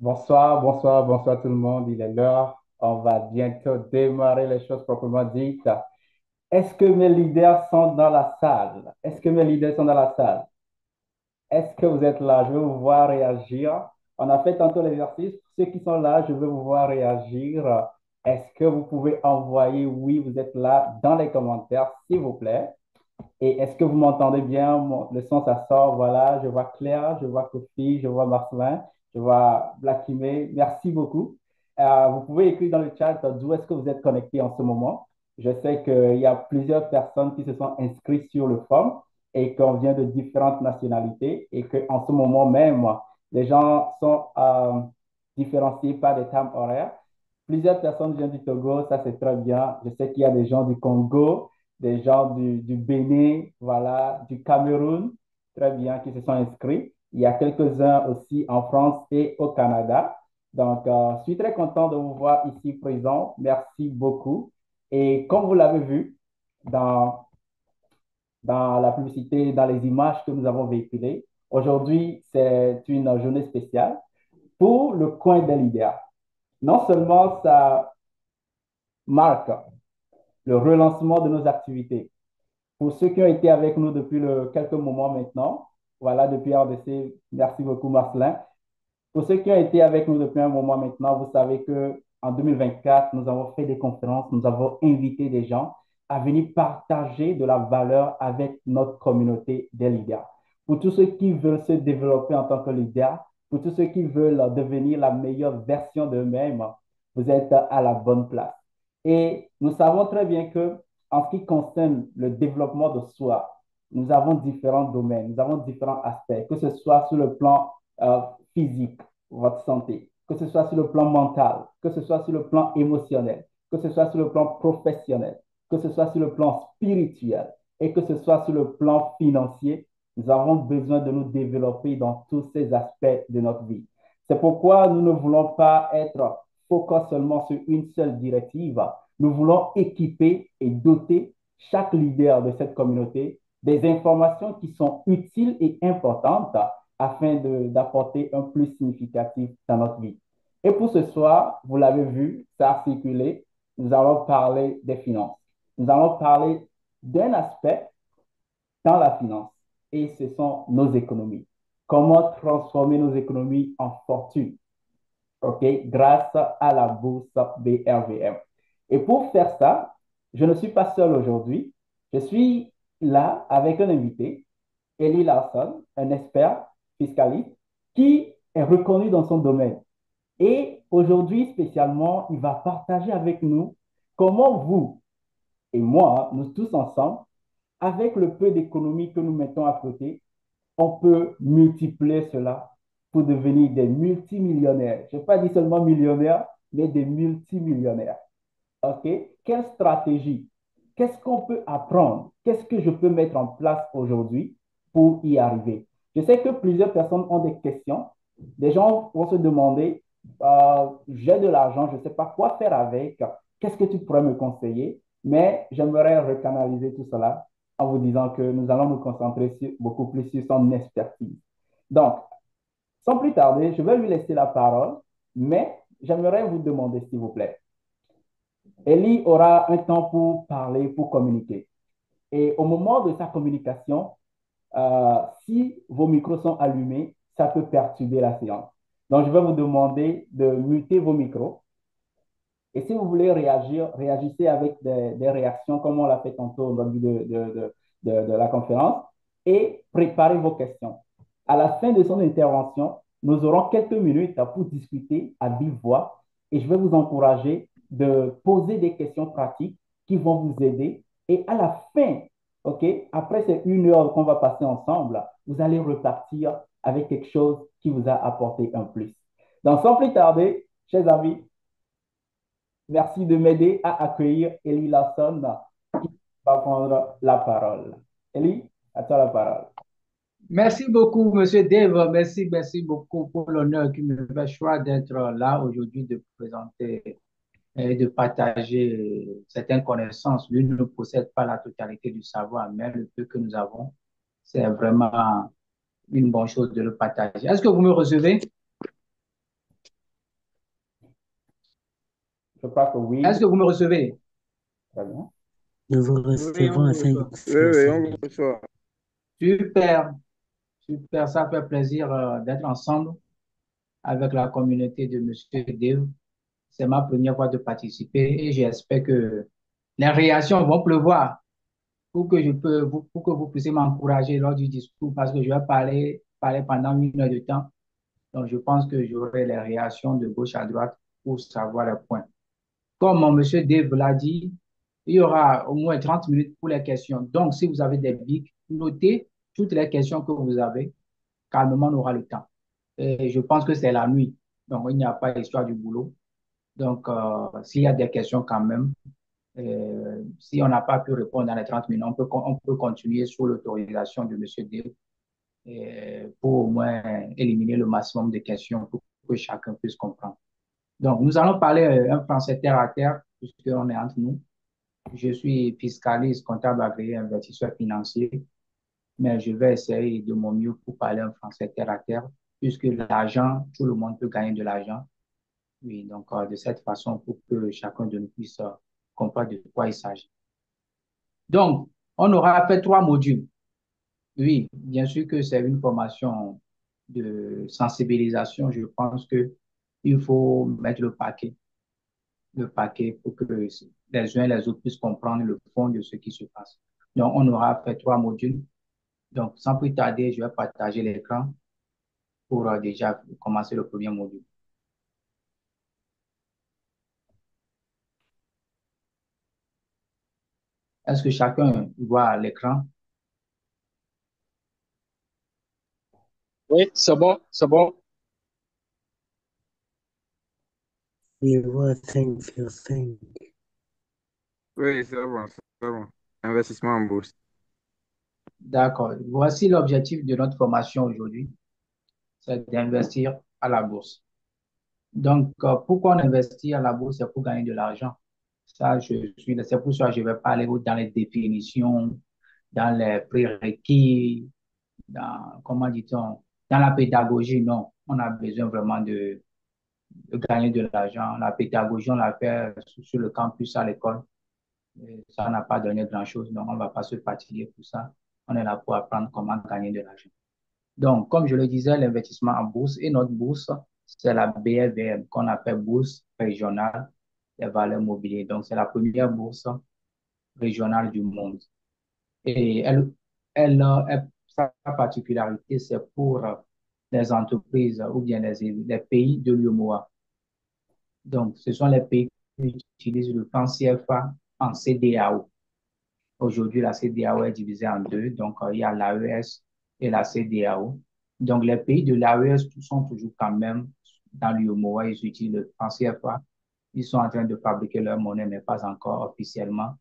Bonsoir, bonsoir, bonsoir tout le monde. Il est l'heure. On va bientôt démarrer les choses proprement dites. Est-ce que mes leaders sont dans la salle? Est-ce que mes leaders sont dans la salle? Est-ce que vous êtes là? Je veux vous voir réagir. On a fait tantôt l'exercice. Pour ceux qui sont là, je veux vous voir réagir. Est-ce que vous pouvez envoyer oui, vous êtes là dans les commentaires, s'il vous plaît? Et est-ce que vous m'entendez bien? Le son, ça sort. Voilà, je vois Claire, je vois Kofi, je vois Marcelin, je vois Blakimé. Merci beaucoup. Vous pouvez écrire dans le chat d'où est-ce que vous êtes connecté en ce moment. Je sais qu'il y a plusieurs personnes qui se sont inscrites sur le forum et qu'on vient de différentes nationalités et qu'en ce moment même, les gens sont différenciés par des temps horaires. Plusieurs personnes viennent du Togo, ça c'est très bien. Je sais qu'il y a des gens du Congo, des gens du Bénin, voilà, du Cameroun, très bien, qui se sont inscrits. Il y a quelques-uns aussi en France et au Canada. Donc, je suis très content de vous voir ici présent. Merci beaucoup. Et comme vous l'avez vu dans, dans la publicité, dans les images que nous avons véhiculées, aujourd'hui, c'est une journée spéciale pour le coin des leaders. Non seulement ça marque le relancement de nos activités, pour ceux qui ont été avec nous depuis quelques moments maintenant, voilà, depuis RDC, merci beaucoup Marcelin. Pour ceux qui ont été avec nous depuis un moment maintenant, vous savez que en 2024, nous avons fait des conférences, nous avons invité des gens à venir partager de la valeur avec notre communauté des leaders. Pour tous ceux qui veulent se développer en tant que leader, pour tous ceux qui veulent devenir la meilleure version d'eux-mêmes, vous êtes à la bonne place. Et nous savons très bien que en ce qui concerne le développement de soi, nous avons différents domaines, nous avons différents aspects, que ce soit sur le plan physique, votre santé, que ce soit sur le plan mental, que ce soit sur le plan émotionnel, que ce soit sur le plan professionnel, que ce soit sur le plan spirituel et que ce soit sur le plan financier, nous avons besoin de nous développer dans tous ces aspects de notre vie. C'est pourquoi nous ne voulons pas être focus seulement sur une seule directive. Nous voulons équiper et doter chaque leader de cette communauté des informations qui sont utiles et importantes afin d'apporter un plus significatif dans notre vie. Et pour ce soir, vous l'avez vu, ça a circulé, nous allons parler des finances. Nous allons parler d'un aspect dans la finance et ce sont nos économies. Comment transformer nos économies en fortune, OK, grâce à la bourse BRVM. Et pour faire ça, je ne suis pas seul aujourd'hui. Je suis là avec un invité, Eli Larson, un expert fiscaliste qui est reconnu dans son domaine. Et aujourd'hui, spécialement, il va partager avec nous comment vous et moi, nous tous ensemble, avec le peu d'économie que nous mettons à côté, on peut multiplier cela pour devenir des multimillionnaires. Je n'ai pas dit seulement millionnaires, mais des multimillionnaires. OK? Quelle stratégie? Qu'est-ce qu'on peut apprendre? Qu'est-ce que je peux mettre en place aujourd'hui pour y arriver? Je sais que plusieurs personnes ont des questions. Des gens vont se demander, j'ai de l'argent, je ne sais pas quoi faire avec. Qu'est-ce que tu pourrais me conseiller? Mais j'aimerais recanaliser tout cela en vous disant que nous allons nous concentrer beaucoup plus sur son expertise. Donc, sans plus tarder, je vais lui laisser la parole, mais j'aimerais vous demander, s'il vous plaît, Ellie aura un temps pour parler, pour communiquer. Et au moment de sa communication, si vos micros sont allumés, ça peut perturber la séance. Donc, je vais vous demander de muter vos micros. Et si vous voulez réagir, réagissez avec des réactions comme on l'a fait tantôt au début de la conférence et préparez vos questions. À la fin de son intervention, nous aurons quelques minutes pour discuter à vive voix et je vais vous encourager de poser des questions pratiques qui vont vous aider. Et à la fin, OK, après ces 1 heure qu'on va passer ensemble, vous allez repartir avec quelque chose qui vous a apporté un plus. Donc, sans plus tarder, chers amis, merci de m'aider à accueillir Ellie Lawson qui va prendre la parole. Ellie, à toi la parole. Merci beaucoup, Monsieur Dave. Merci beaucoup pour l'honneur qui me fait choix d'être là aujourd'hui, de présenter et de partager certaines connaissances. Lui ne possède pas la totalité du savoir, mais le peu que nous avons, c'est vraiment une bonne chose de le partager. Est-ce que vous me recevez? Je crois que Est-ce oui. que vous me recevez? Très bien. Nous vous Oui, recevons on vous afin reçoit. d'extraire On cinq vous minutes. reçoit. Super, super. Ça fait plaisir d'être ensemble avec la communauté de Monsieur Dev. C'est ma première fois de participer et j'espère que les réactions vont pleuvoir pour que vous puissiez m'encourager lors du discours parce que je vais parler pendant 1 heure de temps. Donc, je pense que j'aurai les réactions de gauche à droite pour savoir les points. Comme Monsieur Dave l'a dit, il y aura au moins 30 minutes pour les questions. Donc, si vous avez des bics, notez toutes les questions que vous avez. Calmement, on aura le temps. Et je pense que c'est la nuit. Donc, il n'y a pas d'histoire du boulot. Donc, s'il y a des questions quand même, si on n'a pas pu répondre dans les 30 minutes, on peut continuer sous l'autorisation de Monsieur D pour au moins éliminer le maximum de questions pour que chacun puisse comprendre. Donc, nous allons parler un français terre à terre, puisqu'on est entre nous. Je suis fiscaliste, comptable agréé, investisseur financier, mais je vais essayer de mon mieux pour parler un français terre à terre, puisque l'argent, tout le monde peut gagner de l'argent. Oui, donc de cette façon, pour que chacun de nous puisse comprendre de quoi il s'agit. Donc, on aura fait 3 modules. Oui, bien sûr que c'est une formation de sensibilisation. Je pense que il faut mettre le paquet pour que les uns et les autres puissent comprendre le fond de ce qui se passe. Donc, on aura fait 3 modules. Donc, sans plus tarder, je vais partager l'écran pour déjà commencer le premier module. Est-ce que chacun voit l'écran? Oui, c'est bon, c'est bon. We will thank you, thank Oui, c'est bon, c'est bon. Investissement en bourse. D'accord. Voici l'objectif de notre formation aujourd'hui, c'est d'investir à la bourse. Donc, pourquoi on investit à la bourse? C'est pour gagner de l'argent. C'est pour ça que je vais parler dans les définitions, dans les prérequis, comment dit-on, dans la pédagogie. Non, on a besoin vraiment de gagner de l'argent. La pédagogie, on l'a fait sur le campus à l'école. Ça n'a pas donné grand-chose, donc on ne va pas se fatiguer pour ça. On est là pour apprendre comment gagner de l'argent. Donc, comme je le disais, l'investissement en bourse et notre bourse, c'est la BLVM qu'on appelle Bourse régionale des valeurs mobilières. Donc, c'est la première bourse régionale du monde. Et sa particularité, c'est pour les entreprises ou bien les pays de l'UEMOA. Donc, ce sont les pays qui utilisent le franc CFA en CEDEAO. Aujourd'hui, la CEDEAO est divisée en deux. Donc, il y a l'AES et la CEDEAO. Donc, les pays de l'AES sont toujours quand même dans l'UEMOA. Ils utilisent le franc CFA. Ils sont en train de fabriquer leur monnaie, mais pas encore officiellement.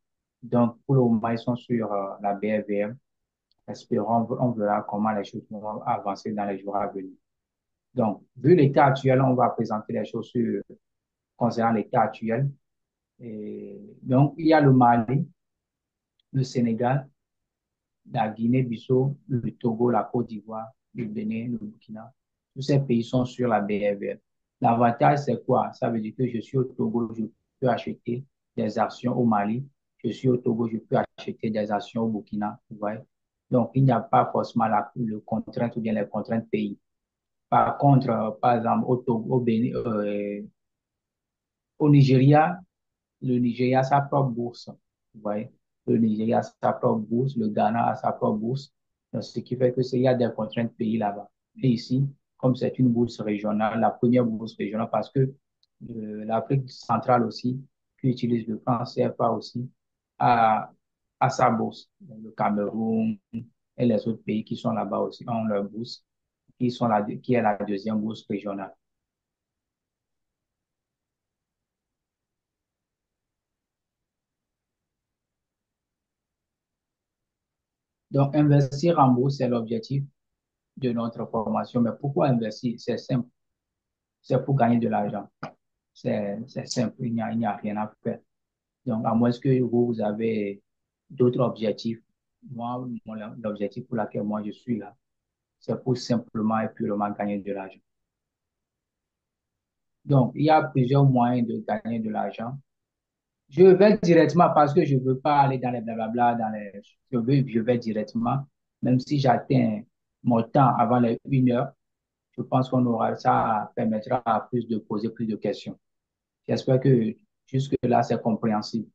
Donc, pour le moment, ils sont sur la BRVM. Espérons, on verra comment les choses vont avancer dans les jours à venir. Donc, vu l'état actuel, on va présenter les choses concernant l'état actuel. Et donc, il y a le Mali, le Sénégal, la Guinée-Bissau, le Togo, la Côte d'Ivoire, le Bénin, le Burkina. Tous ces pays sont sur la BRVM. L'avantage, c'est quoi? Ça veut dire que je suis au Togo, je peux acheter des actions au Mali. Je suis au Togo, je peux acheter des actions au Burkina. Vous voyez? Donc, il n'y a pas forcément le contrainte ou bien les contraintes pays. Par contre, par exemple, au Togo, au Bénin, au Nigeria, le Nigeria a sa propre bourse. Vous voyez, le Nigeria a sa propre bourse, le Ghana a sa propre bourse. Donc, ce qui fait que il y a des contraintes pays là-bas. Et ici, comme c'est une bourse régionale, la première bourse régionale, parce que l'Afrique centrale aussi, qui utilise le franc CFA aussi, a, a sa bourse. Donc, le Cameroun et les autres pays qui sont là-bas aussi ont leur bourse, qui est la deuxième bourse régionale. Donc, investir en bourse, c'est l'objectif de notre formation. Mais pourquoi investir? C'est simple. C'est pour gagner de l'argent. C'est simple. Il n'y a rien à faire. Donc, à moins que vous avez d'autres objectifs. Moi, l'objectif pour lequel moi je suis là, c'est pour simplement et purement gagner de l'argent. Donc, il y a plusieurs moyens de gagner de l'argent. Je vais directement parce que je ne veux pas aller dans les blablabla, je vais directement, même si j'atteins mon temps avant les 1 heure, je pense qu'on aura, ça permettra à plus de poser plus de questions. J'espère que jusque-là, c'est compréhensible.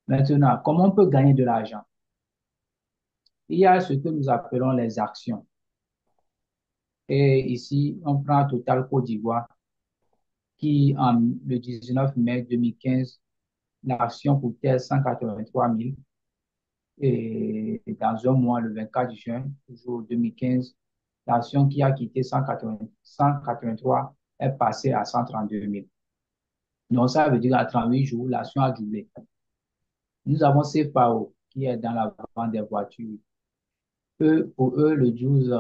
Maintenant, comment on peut gagner de l'argent? Il y a ce que nous appelons les actions. Et ici, on prend Total Côte d'Ivoire qui, le 19 mai 2015, l'action coûtait 183 000. Et dans un mois, le 24 juin, toujours 2015, l'action qui a quitté 183 est passée à 132 000. Donc, ça veut dire qu'à 38 jours, l'action a doublé. Nous avons CFAO qui est dans la vente des voitures. Pour eux, le 12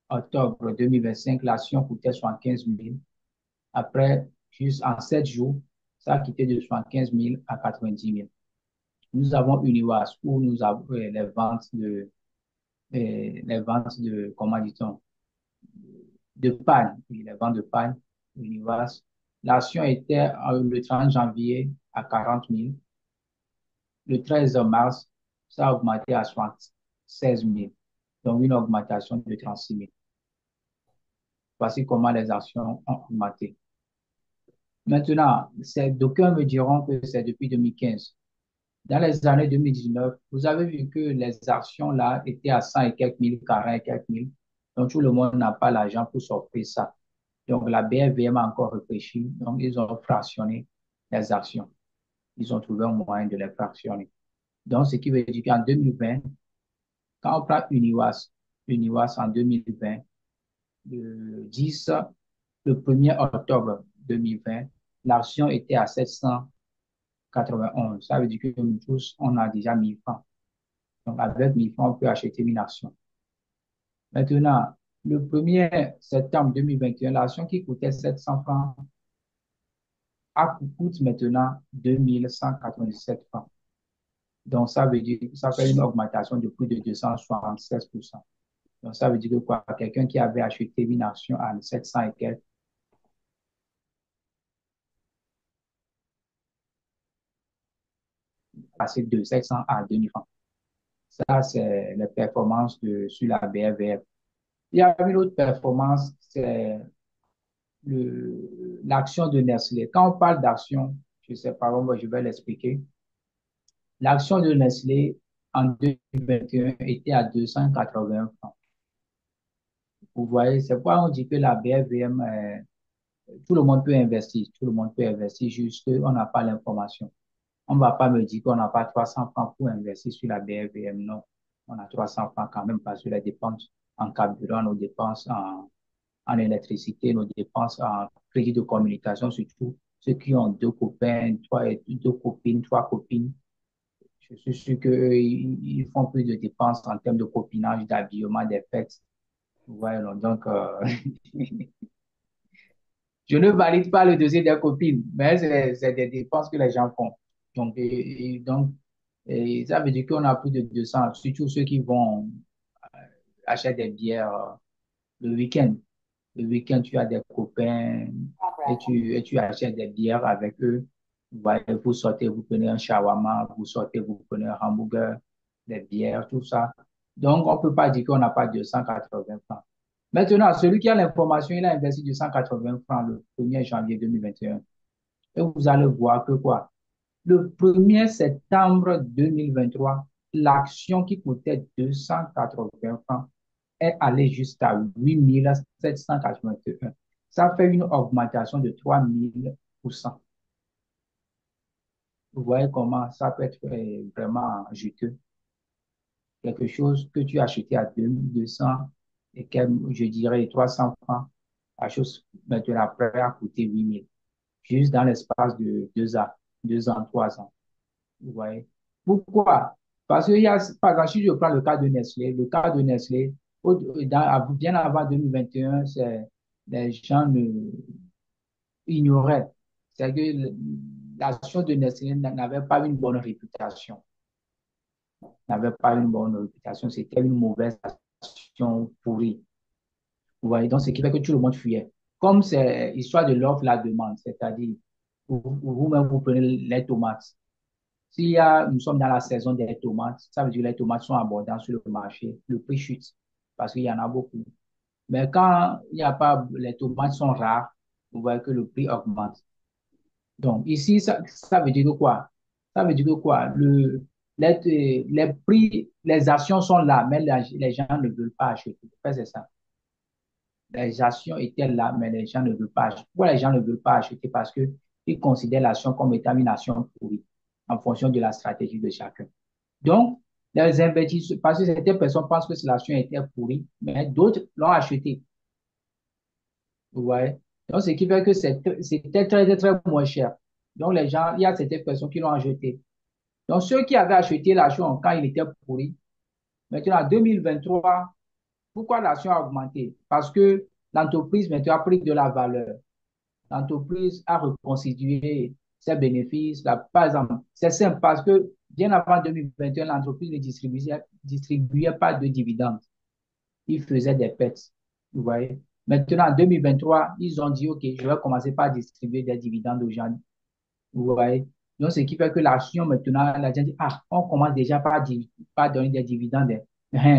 octobre 2025, l'action coûtait 75 000. Après, juste en 7 jours, ça a quitté de 75 000 à 90 000. Nous avons Uniwas où nous avons les ventes de, comment dit-on, de panne, oui, les ventes de panne, Uniwas. L'action était le 30 janvier à 40 000. Le 13 mars, ça a augmenté à 76 000. Donc, une augmentation de 36 000. Voici comment les actions ont augmenté. Maintenant, d'aucuns me diront que c'est depuis 2015. Dans les années 2019, vous avez vu que les actions là étaient à 100 et quelques mille, 40 et quelques mille. Donc, tout le monde n'a pas l'argent pour s'offrir ça. Donc, la BFVM a encore réfléchi. Donc, ils ont fractionné les actions. Ils ont trouvé un moyen de les fractionner. Donc, ce qui veut dire qu'en 2020, quand on prend Uniwas en 2020, le 1er octobre 2020, l'action était à 791. Ça veut dire que nous tous, on a déjà 1000 francs. Donc, avec 1000 francs, on peut acheter une action. Maintenant, le 1er septembre 2021, l'action qui coûtait 700 francs coûte maintenant 2197 francs. Donc, ça veut dire que ça fait une augmentation de plus de 276%. Donc, ça veut dire que quoi? Quelqu'un qui avait acheté une action à 700 et quelques, passé de 700 à 2000 francs. Ça, c'est les performances sur la BRVF. Il y a une autre performance, c'est l'action de Nestlé. Quand on parle d'action, je ne sais pas, moi, je vais l'expliquer. L'action de Nestlé en 2021 était à 280 francs. Vous voyez, c'est pourquoi on dit que la BFVM, tout le monde peut investir. Tout le monde peut investir, juste qu'on n'a pas l'information. On ne va pas me dire qu'on n'a pas 300 francs pour investir sur la BFVM. Non, on a 300 francs quand même parce que les dépenses en carburant, nos dépenses en électricité, nos dépenses en crédit de communication, surtout ceux qui ont deux copains, deux copines, trois copines. Je suis sûr qu'eux, ils font plus de dépenses en termes de copinage, d'habillement, des fêtes. Voilà, donc, je ne valide pas le dossier des copines, mais c'est des dépenses que les gens font. Donc, ça veut dire qu'on a plus de 200, surtout ceux qui vont acheter des bières le week-end. Le week-end, tu as des copains et tu achètes des bières avec eux. Vous sortez, vous prenez un shawarma, vous sortez, vous prenez un hamburger, des bières, tout ça. Donc, on ne peut pas dire qu'on n'a pas 280 francs. Maintenant, celui qui a l'information, il a investi 280 francs le 1er janvier 2021. Et vous allez voir que quoi? Le 1er septembre 2023, l'action qui coûtait 280 francs est allée jusqu'à 8781. Ça fait une augmentation de 3000%. Vous voyez comment ça peut être vraiment juteux. Quelque chose que tu as acheté à 2200 et que je dirais 300 francs, la chose maintenant après a coûté 8000. Juste dans l'espace de 2 ans, 2 ans, 3 ans. Vous voyez? Pourquoi? Parce qu'il y a, par exemple, si je prends le cas de Nestlé, bien avant 2021, les gens ignoraient. C'est que l'action de Nestlé n'avait pas une bonne réputation. N'avait pas une bonne réputation. C'était une mauvaise action pourrie. Vous voyez? Donc, ce qui fait que tout le monde fuyait. comme c'est histoire de l'offre, la demande, c'est-à-dire, vous-même, vous prenez les tomates. Nous sommes dans la saison des tomates, ça veut dire que les tomates sont abondantes sur le marché, le prix chute parce qu'il y en a beaucoup. Mais quand il n'y a pas, les tomates sont rares, vous voyez que le prix augmente. Donc, ici, ça veut dire que quoi? Ça veut dire que quoi? Les prix, les actions sont là, mais les gens ne veulent pas acheter. En fait, c'est ça. Les actions étaient là, mais les gens ne veulent pas acheter. Pourquoi les gens ne veulent pas acheter? Parce qu'ils considèrent l'action comme étant une action pourrie en fonction de la stratégie de chacun. Donc, les investisseurs, parce que certaines personnes pensent que l'action était pourrie, mais d'autres l'ont acheté. Vous voyez? Donc, ce qui fait que c'était très, très moins cher. Donc, les gens, il y a certaines personnes qui l'ont acheté. Donc, ceux qui avaient acheté l'action quand il était pourri, maintenant, en 2023, pourquoi l'action a augmenté? Parce que l'entreprise maintenant a pris de la valeur. L'entreprise a reconstitué ses bénéfices. Par exemple, c'est simple parce que bien avant 2021, l'entreprise ne distribuait pas de dividendes. Ils faisaient des pertes. Vous voyez? Maintenant, en 2023, ils ont dit, OK, je vais commencer par distribuer des dividendes aux gens. Vous voyez? Donc, ce qui fait que l'action, maintenant, la gens dit, ah, on commence déjà par donner des dividendes.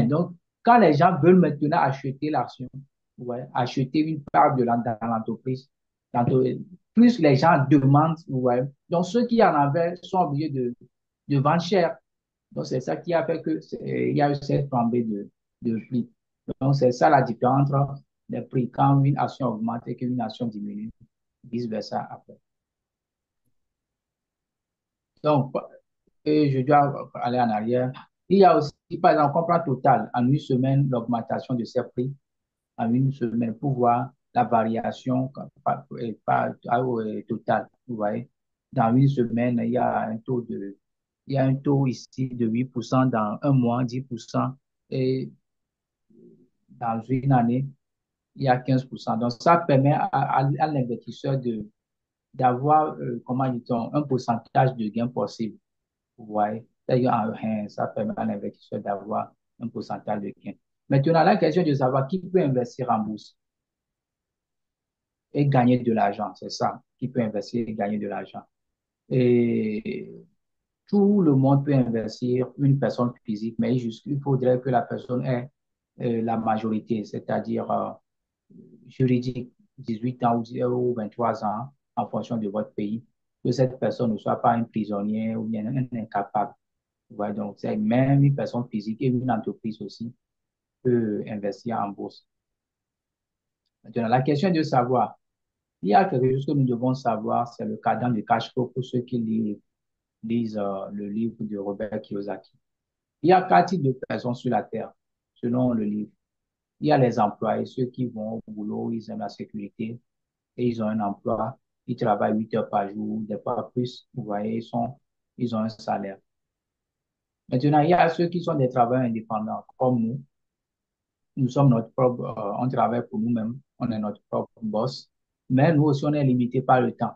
Donc, quand les gens veulent maintenant acheter l'action, vous voyez, acheter une part dans l'entreprise, plus les gens demandent, vous voyez. Donc, ceux qui en avaient sont obligés de vendre cher. Donc, c'est ça qui a fait que il y a eu cette flambée de prix. Donc, c'est ça la différence entre les prix quand une action augmente et qu'une action diminue, vice-versa après. Donc, et je dois aller en arrière. Il y a aussi, par exemple, on prend Total, en une semaine, l'augmentation de ses prix, en une semaine, pour voir la variation Total. Vous voyez, dans une semaine, il y a un taux ici de 8%, dans un mois, 10%, et dans une année, il y a 15%. Donc, ça permet à l'investisseur d'avoir, comment dit-on, un pourcentage de gain possible. Vous voyez, ça permet à l'investisseur d'avoir un pourcentage de gain. Maintenant, la question de savoir qui peut investir en bourse et gagner de l'argent, c'est ça, qui peut investir et gagner de l'argent. Et tout le monde peut investir, une personne physique, mais il faudrait que la personne ait la majorité, c'est-à-dire juridique, 18 ans ou 23 ans, en fonction de votre pays, que cette personne ne soit pas un prisonnier ou bien un incapable. Ouais, donc, c'est même une personne physique et une entreprise aussi peut investir en bourse. Maintenant, la question est de savoir, il y a quelque chose que nous devons savoir, c'est le cadran de cash flow pour ceux qui lisent le livre de Robert Kiyosaki. Il y a 4 types de personnes sur la Terre, selon le livre. Il y a les employés, ceux qui vont au boulot, ils aiment la sécurité et ils ont un emploi, ils travaillent 8 heures par jour, des fois plus, vous voyez, ils ont un salaire. Maintenant, il y a ceux qui sont des travailleurs indépendants, comme nous. Nous sommes notre propre, on travaille pour nous-mêmes, on est notre propre boss, mais nous aussi, on est limité par le temps.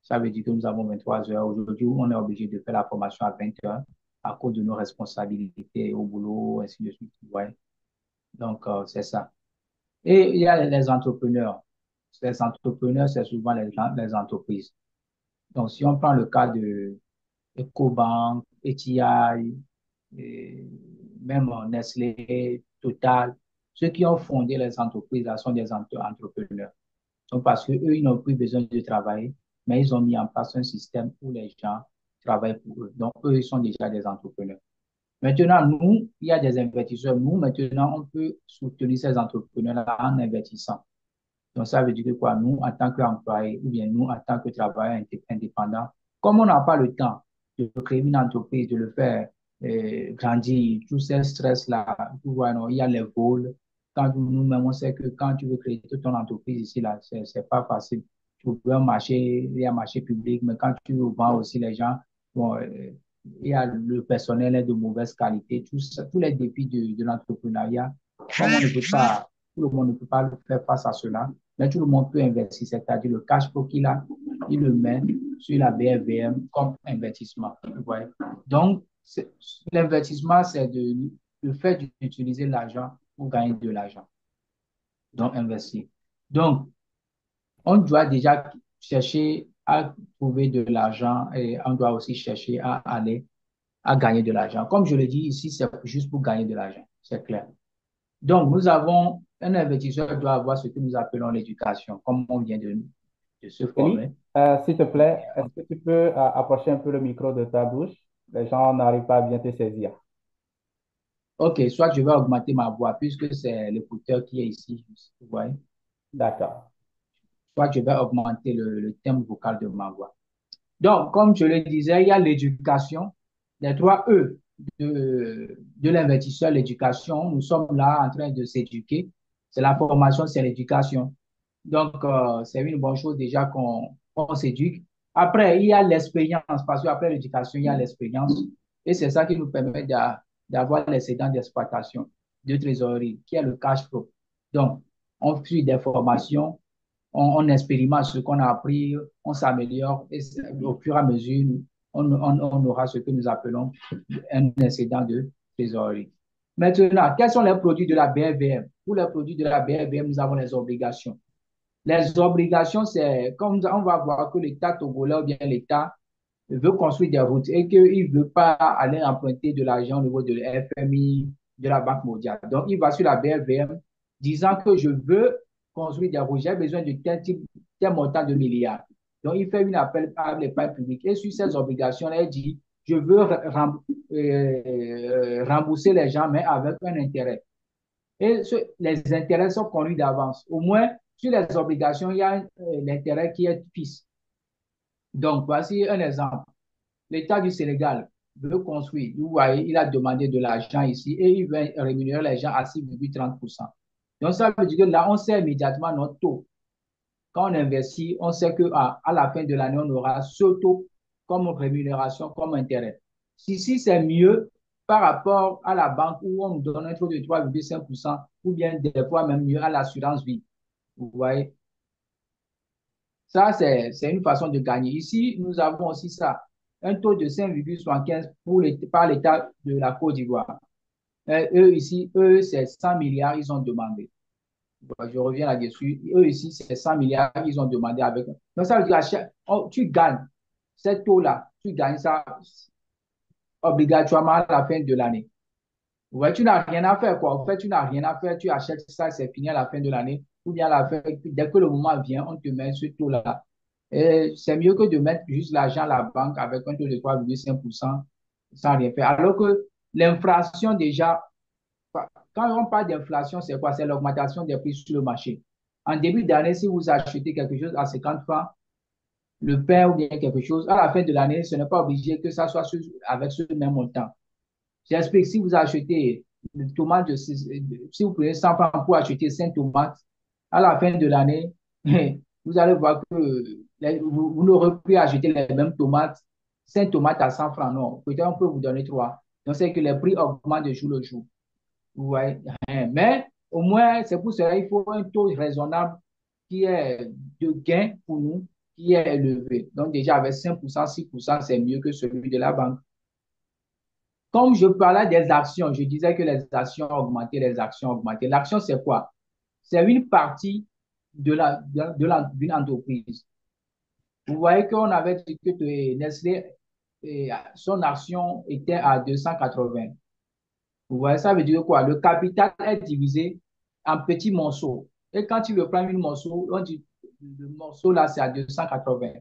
Ça veut dire que nous avons 23 heures. Aujourd'hui, on est obligé de faire la formation à 20 heures à cause de nos responsabilités au boulot, ainsi de suite. Ouais. Donc, c'est ça. Et il y a les entrepreneurs. Les entrepreneurs, c'est souvent les entreprises. Donc, si on prend le cas de EcoBank, ETI, et même Nestlé, Total, ceux qui ont fondé les entreprises là sont des entrepreneurs. Donc, parce qu'eux, ils n'ont plus besoin de travailler, mais ils ont mis en place un système où les gens travaillent pour eux. Donc, eux, ils sont déjà des entrepreneurs. Maintenant, nous, il y a des investisseurs. Nous, maintenant, on peut soutenir ces entrepreneurs-là en investissant. Donc, ça veut dire que quoi, nous, en tant qu'employés, ou bien nous, en tant que travailleurs indépendants, comme on n'a pas le temps de créer une entreprise, de le faire grandir, tous ces stress-là, tu vois, non, il y a les vols. Quand nous-mêmes, on sait que quand tu veux créer toute ton entreprise ici, là, c'est pas facile. Tu veux un marché, il y a un marché public, mais quand tu vends aussi les gens, bon, il y a le personnel est de mauvaise qualité, tous les défis de l'entrepreneuriat. Comme on ne peut pas, tout le monde ne peut pas faire face à cela, mais tout le monde peut investir, c'est-à-dire le cash flow qu'il a, il le met sur la BFVM comme investissement. Ouais. Donc, l'investissement, c'est le fait d'utiliser l'argent pour gagner de l'argent. Donc, investir. Donc, On doit déjà chercher à trouver de l'argent et on doit aussi chercher à aller à gagner de l'argent. Comme je le dis ici, c'est juste pour gagner de l'argent, c'est clair. Donc, nous avons, un investisseur doit avoir ce que nous appelons l'éducation, comme on vient de se Eli, former. s'il te plaît, est-ce que tu peux approcher un peu le micro de ta bouche? Les gens n'arrivent pas à bien te saisir. OK, soit je vais augmenter ma voix puisque c'est l'écouteur qui est ici, vous voyez. D'accord. Soit je vais augmenter le thème vocal de ma voix. Donc, comme je le disais, il y a l'éducation, les trois E de l'investisseur, l'éducation. Nous sommes là en train de s'éduquer. C'est la formation, c'est l'éducation. Donc, c'est une bonne chose déjà qu'on s'éduque. Après, il y a l'expérience, parce qu'après l'éducation, il y a l'expérience. Et c'est ça qui nous permet d'avoir l'excédent d'exploitation, de trésorerie, qui est le cash flow. Donc, on suit des formations, on expérimente ce qu'on a appris, on s'améliore et au fur et à mesure, on aura ce que nous appelons un excédent de trésorerie. Maintenant, quels sont les produits de la BRVM? Pour les produits de la BRVM, nous avons les obligations. Les obligations, c'est comme on va voir que l'État togolais ou bien l'État veut construire des routes et qu'il ne veut pas aller emprunter de l'argent au niveau de l'FMI, de la Banque mondiale. Donc, il va sur la BRVM disant que je veux construire des routes, j'ai besoin de tel type, tel montant de milliards. Donc, il fait une appel à l'épargne publique et sur ces obligations, il dit, je veux rembourser les gens, mais avec un intérêt. Et les intérêts sont connus d'avance. Au moins, sur les obligations, il y a l'intérêt qui est fixe. Donc, voici un exemple. L'État du Sénégal veut construire. Vous voyez, il a demandé de l'argent ici et il veut rémunérer les gens à 6,30%. Donc, ça veut dire que là, on sait immédiatement notre taux. Quand on investit, on sait qu'à la fin de l'année, on aura ce taux comme rémunération, comme intérêt. Si c'est mieux par rapport à la banque où on nous donne un taux de 3,5% ou bien des fois même mieux à l'assurance vie. Vous voyez, ça, c'est une façon de gagner. Ici, nous avons aussi ça, un taux de 5,75 par l'État de la Côte d'Ivoire. Eux, ici, eux, c'est 100 milliards, ils ont demandé. Bon, je reviens là-dessus. Eux, ici, c'est 100 milliards, ils ont demandé avec. Donc, ça veut dire que tu gagnes cette taux-là, tu gagnes ça obligatoirement à la fin de l'année. Ouais, tu n'as rien à faire, quoi. En fait, tu n'as rien à faire, tu achètes ça, c'est fini à la fin de l'année. Ou bien à la fin, dès que le moment vient, on te met ce taux-là. Et c'est mieux que de mettre juste l'argent à la banque avec un taux de 3,5% sans rien faire. Alors que l'inflation, déjà, quand on parle d'inflation, c'est quoi? C'est l'augmentation des prix sur le marché. En début d'année, si vous achetez quelque chose à 50 francs, le pain ou bien quelque chose, à la fin de l'année, ce n'est pas obligé que ça soit avec ce même montant. J'explique, si vous achetez une tomate, si vous prenez 100 francs pour acheter 5 tomates, à la fin de l'année, vous allez voir que vous n'aurez plus acheter les mêmes tomates, 5 tomates à 100 francs, non. Peut-être on peut vous donner 3. Donc, c'est que les prix augmentent de jour le jour. Vous voyez? Mais au moins, c'est pour cela qu'il faut un taux raisonnable qui est de gain pour nous, qui est élevé. Donc, déjà, avec 5%, 6%, c'est mieux que celui de la banque. Comme je parlais des actions, je disais que les actions ont augmenté, les actions ont augmenté. L'action, c'est quoi? C'est une partie d'une entreprise. Vous voyez qu'on avait dit que Nestlé, son action était à 280. Vous voyez, ça veut dire quoi? Le capital est divisé en petits morceaux. Et quand tu le prends un morceau, on dit le morceau là, c'est à 280.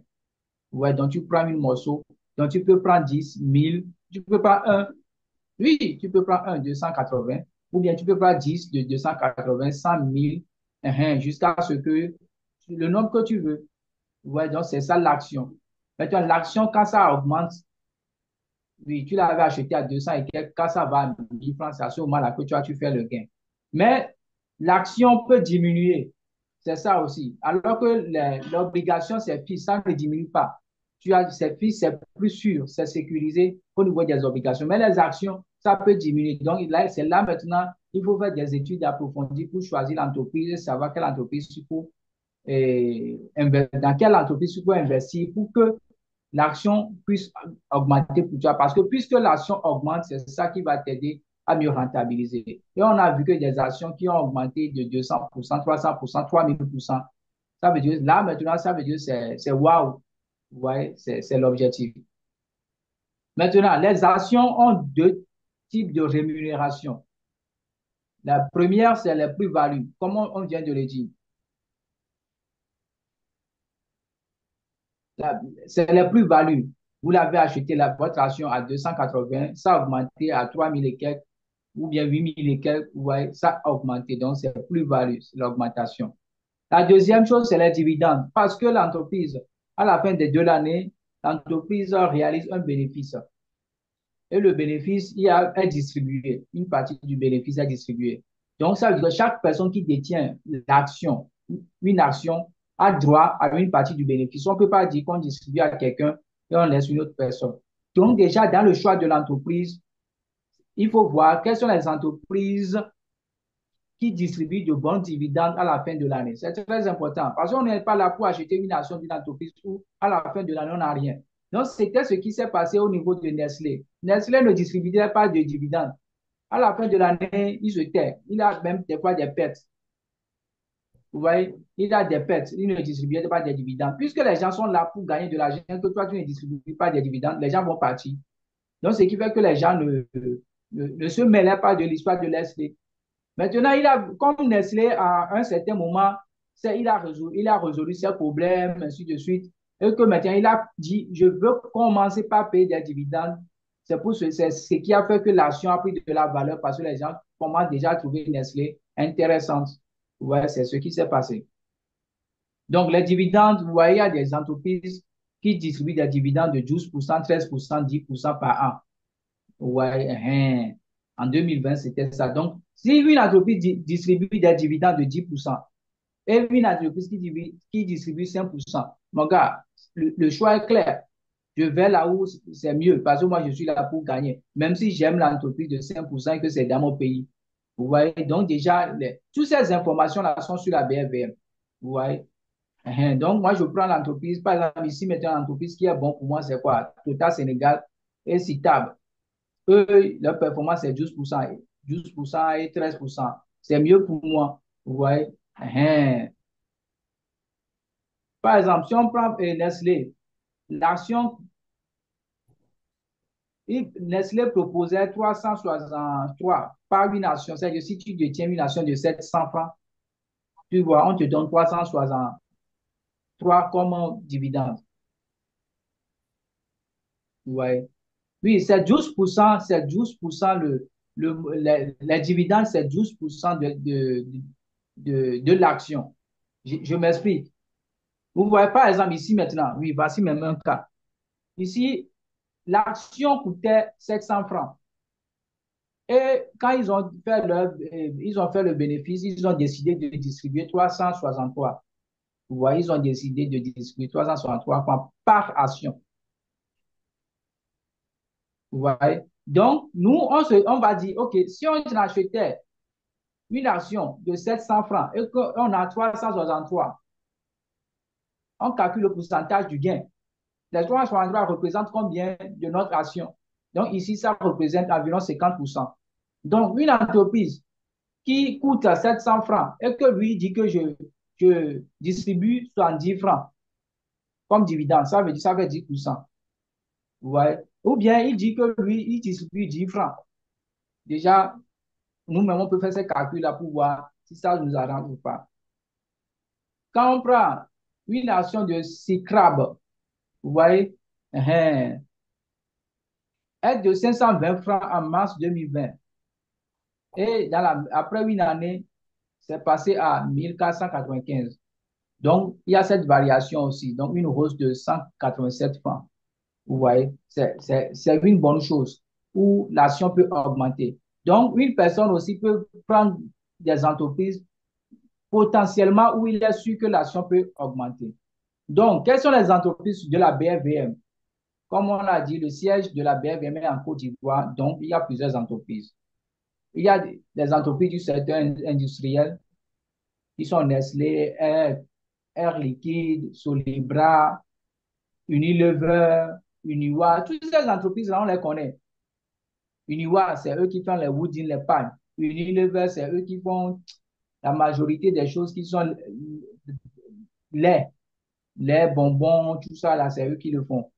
Vous voyez, donc tu prends un morceau, donc tu peux prendre 10, 1000, tu peux prendre un. Oui, tu peux prendre un 280 ou bien tu peux prendre 10 de 280, 100 000, jusqu'à ce que le nombre que tu veux. Ouais, donc c'est ça l'action. Maintenant, l'action, quand ça augmente, oui, tu l'avais acheté à 200 et quelques, quand ça va à 1000 francs, c'est à ce moment-là que tu fais le gain. Mais l'action peut diminuer. C'est ça aussi. Alors que l'obligation, c'est fixe, ça ne diminue pas. C'est fixe, c'est plus sûr, c'est sécurisé au niveau des obligations. Mais les actions, ça peut diminuer. Donc, là, c'est là maintenant, il faut faire des études approfondies pour choisir l'entreprise et savoir quelle entreprise il faut, dans quelle entreprise il faut investir pour que l'action puisse augmenter pour toi. Parce que puisque l'action augmente, c'est ça qui va t'aider à mieux rentabiliser. Et on a vu que des actions qui ont augmenté de 200%, 300%, 3000%, Ça veut dire, là maintenant, ça veut dire c'est waouh. Vous voyez, c'est l'objectif. Maintenant, les actions ont deux types de rémunération. La première, c'est les plus-values, comme on vient de le dire. C'est les plus-values. Vous l'avez acheté, votre action à 280, ça a augmenté à 3000 et quelques, ou bien 8000 et quelques, vous voyez, ça a augmenté. Donc, c'est plus-value, c'est l'augmentation. La deuxième chose, c'est les dividendes. Parce que l'entreprise, à la fin des 2 années, l'entreprise réalise un bénéfice. Et le bénéfice est distribué. Une partie du bénéfice est distribuée. Donc, ça veut dire que chaque personne qui détient l'action, une action, a droit à une partie du bénéfice. On ne peut pas dire qu'on distribue à quelqu'un et on laisse une autre personne. Donc, déjà, dans le choix de l'entreprise, il faut voir quelles sont les entreprises qui distribuent de bons dividendes à la fin de l'année. C'est très important parce qu'on n'est pas là pour acheter une action d'une entreprise où à la fin de l'année, on n'a rien. Donc, c'était ce qui s'est passé au niveau de Nestlé. Nestlé ne distribuait pas de dividendes. À la fin de l'année, il se tait. Il a même des fois des pertes. Vous voyez, il a des pertes. Il ne distribuait pas des dividendes. Puisque les gens sont là pour gagner de l'argent, que toi, tu ne distribues pas des dividendes, les gens vont partir. Donc, ce qui fait que les gens ne se mêlaient pas de l'histoire de Nestlé. Maintenant, comme Nestlé, à un certain moment, il a résolu ses problèmes, ainsi de suite. Et que maintenant, il a dit, je veux commencer par payer des dividendes. C'est ce qui a fait que l'action a pris de la valeur parce que les gens commencent déjà à trouver Nestlé intéressante. Ouais, c'est ce qui s'est passé. Donc, les dividendes, vous voyez, il y a des entreprises qui distribuent des dividendes de 12%, 13%, 10% par an. Ouais, en 2020, c'était ça. Donc, si une entreprise distribue des dividendes de 10% et une entreprise qui distribue 5%, mon gars, le choix est clair. Je vais là où c'est mieux parce que moi, je suis là pour gagner. Même si j'aime l'entreprise de 5% et que c'est dans mon pays. Vous voyez, donc déjà, toutes ces informations-là sont sur la BFVM. Vous voyez. Donc, moi, je prends l'entreprise. Par exemple, ici, maintenant, l'entreprise qui est bon pour moi, c'est quoi? Total Sénégal et Citable. Eux, leur performance est 12%, 12% et 13%. C'est mieux pour moi. Vous voyez? Par exemple, si on prend Nestlé, l'action, Nestlé proposait 363 par une action. C'est-à-dire, si tu détiens une action de 700 francs, tu vois, on te donne 363 comme dividende. Vous voyez? Oui, c'est 12%, c'est 12% les dividendes, c'est 12% de l'action. Je m'explique. Vous voyez, par exemple, ici maintenant, oui, voici même un cas. Ici, l'action coûtait 700 francs. Et quand ils ont fait le bénéfice, ils ont décidé de distribuer 363. Vous voyez, ils ont décidé de distribuer 363 francs par action. Vous voyez? Donc, nous, on va dire, OK, si on achetait une action de 700 francs et qu'on a 363, on calcule le pourcentage du gain. Les 363 représentent combien de notre action? Donc, ici, ça représente environ 50%. Donc, une entreprise qui coûte 700 francs et que lui dit que je distribue 70 francs comme dividende, ça fait 10%. Vous voyez? Ou bien il dit que lui, il distribue 10 francs. Déjà, nous-mêmes, on peut faire ces calculs-là pour voir si ça nous arrange ou pas. Quand on prend une action de Cicrab, vous voyez, est de 520 francs en mars 2020. Et après une année, c'est passé à 1495. Donc, il y a cette variation aussi. Donc, une hausse de 187 francs. Vous voyez, c'est une bonne chose où l'action peut augmenter. Donc, une personne aussi peut prendre des entreprises potentiellement où il est sûr que l'action peut augmenter. Donc, quelles sont les entreprises de la BFVM? Comme on l'a dit, le siège de la BFVM est en Côte d'Ivoire, donc il y a plusieurs entreprises. Il y a des entreprises du secteur industriel qui sont Nestlé, Air Liquide, Solibra, Unilever, Uniwa. Toutes ces entreprises-là, on les connaît. Uniwa, c'est eux qui font les woodines, les pagnes. Unilever, c'est eux qui font la majorité des choses qui sont lait, lait, bonbons, tout ça, là, c'est eux qui le font.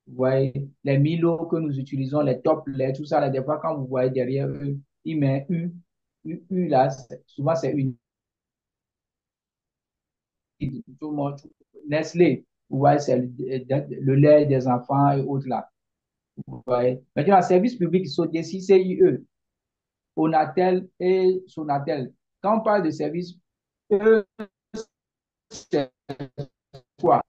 Vous voyez, les Milo que nous utilisons, les top laits, tout ça, là, des fois, quand vous voyez derrière eux, il met U là, souvent c'est une, tout le monde, Nestlé, vous voyez, c'est le lait des enfants et autres là. Vous voyez. Maintenant, le service public, ils sont des CIE, Onatel et Sonatel. Quand on parle de service, eux, c'est quoi?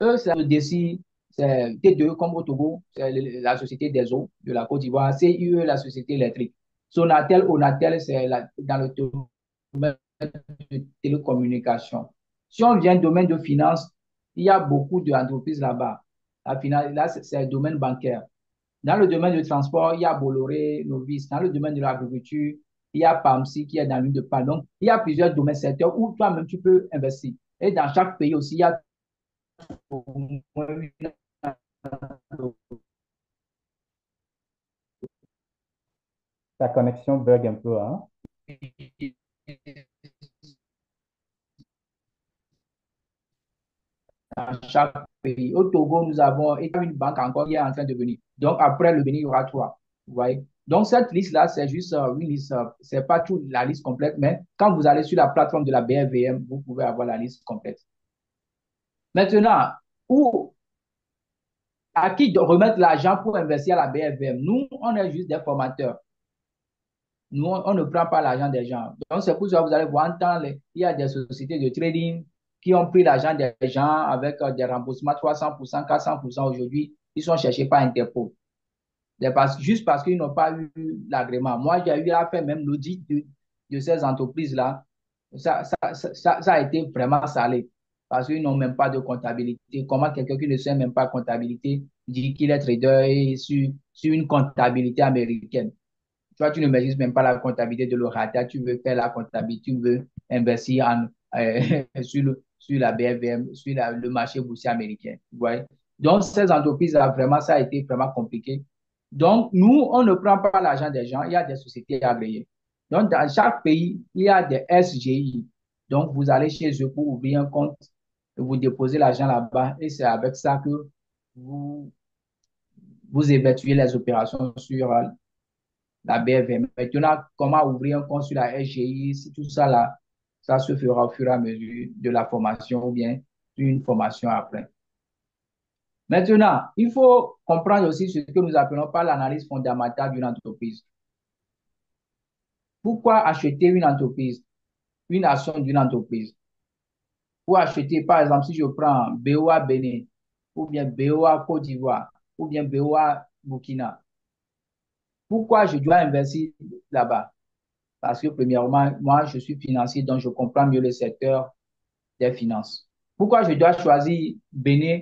Eux, c'est le DECI, c'est T2 comme au Togo, c'est la Société des eaux de la Côte d'Ivoire, CIE, la Société électrique. Sonatel, Onatel, c'est dans le domaine de télécommunication. Si on vient du domaine de finance, il y a beaucoup d'entreprises là-bas. La finance, là, c'est le domaine bancaire. Dans le domaine du transport, il y a Bolloré, Novis. Dans le domaine de l'agriculture, il y a PAMSI qui est dans l'huile de palme. Donc, il y a plusieurs domaines secteurs où toi-même tu peux investir. Et dans chaque pays aussi, il y a au moins une Ta connexion bug un peu, hein? dans chaque pays. Au Togo, nous avons une banque encore qui est en train de venir. Donc, après le Bénin, il y aura trois. Vous voyez? Donc, cette liste-là, c'est juste une liste, c'est pas toute la liste complète, mais quand vous allez sur la plateforme de la BFVM, vous pouvez avoir la liste complète. Maintenant, où, à qui remettre l'argent pour investir à la BFVM? Nous, on est juste des formateurs. Nous, on ne prend pas l'argent des gens. Donc, c'est pour ça que vous allez voir, il y a des sociétés de trading qui ont pris l'argent des gens avec des remboursements 300%, 400% aujourd'hui. Ils sont cherchés par Interpol. Juste parce qu'ils n'ont pas eu l'agrément. Moi, j'ai eu à faire même l'audit de ces entreprises-là. Ça a été vraiment salé parce qu'ils n'ont même pas de comptabilité. Comment quelqu'un qui ne sait même pas comptabilité dit qu'il est trader et sur une comptabilité américaine? Toi, tu ne maîtrises même pas la comptabilité de l'ORATA, tu veux faire la comptabilité, tu veux investir sur la BFM, sur le marché boursier américain. Ouais. Donc, ces entreprises-là, vraiment, ça a été vraiment compliqué. Donc, nous, on ne prend pas l'argent des gens, il y a des sociétés agréées. Donc, dans chaque pays, il y a des SGI. Donc, vous allez chez eux pour ouvrir un compte, vous déposez l'argent là-bas et c'est avec ça que vous, vous évaluez les opérations sur la BFM. Maintenant, comment ouvrir un compte sur la SGI, tout ça là, ça se fera au fur et à mesure de la formation ou bien d'une formation après. Maintenant, il faut comprendre aussi ce que nous appelons par l'analyse fondamentale d'une entreprise. Pourquoi acheter une entreprise, une action d'une entreprise? Pour acheter, par exemple, si je prends BOA Bénin, ou bien BOA Côte d'Ivoire, ou bien BOA Burkina, pourquoi je dois investir là-bas? Parce que premièrement, moi, je suis financier, donc je comprends mieux le secteur des finances. Pourquoi je dois choisir Bénin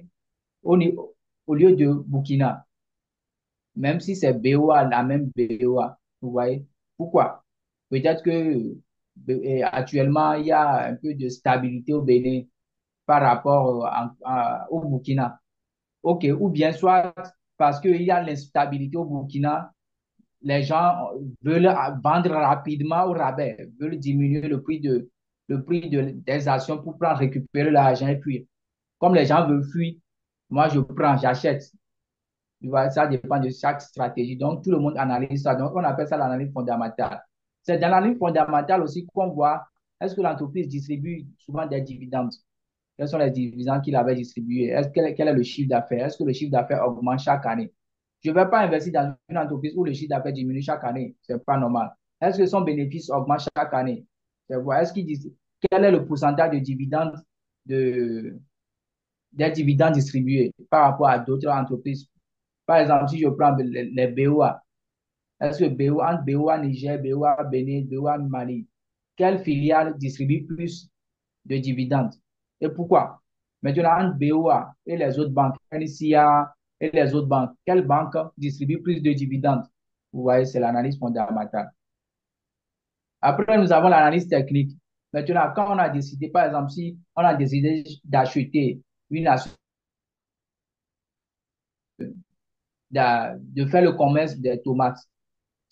au, au lieu de Burkina, même si c'est BOA, la même BOA, vous voyez? Pourquoi? Peut-être que actuellement, il y a un peu de stabilité au Bénin par rapport au Burkina. OK, ou bien soit parce qu'il y a l'instabilité au Burkina, les gens veulent vendre rapidement au rabais, veulent diminuer des actions pour prendre, récupérer l'argent et fuir. Comme les gens veulent fuir, moi je prends, j'achète. Tu vois, ça dépend de chaque stratégie. Donc, tout le monde analyse ça. Donc, on appelle ça l'analyse fondamentale. C'est dans l'analyse fondamentale aussi qu'on voit est-ce que l'entreprise distribue souvent des dividendes? Quels sont les dividendes qu'il avait distribués? Quel est le chiffre d'affaires? Est-ce que le chiffre d'affaires augmente chaque année? Je ne vais pas investir dans une entreprise où le chiffre d'affaires diminue chaque année. Ce n'est pas normal. Est-ce que son bénéfice augmente chaque année? Est-ce qu'il dit, quel est le pourcentage de dividendes de, des dividendes distribués par rapport à d'autres entreprises? Par exemple, si je prends les BOA, est-ce que BOA, entre BOA Niger, BOA Bénin, BOA Mali, quelle filiale distribue plus de dividendes? Et pourquoi? Maintenant, entre BOA et les autres banques, NCA et les autres banques, quelle banque distribue plus de dividendes? Vous voyez, c'est l'analyse fondamentale. Après, nous avons l'analyse technique. Maintenant, quand on a décidé, par exemple, si on a décidé d'acheter une action, de faire le commerce des tomates,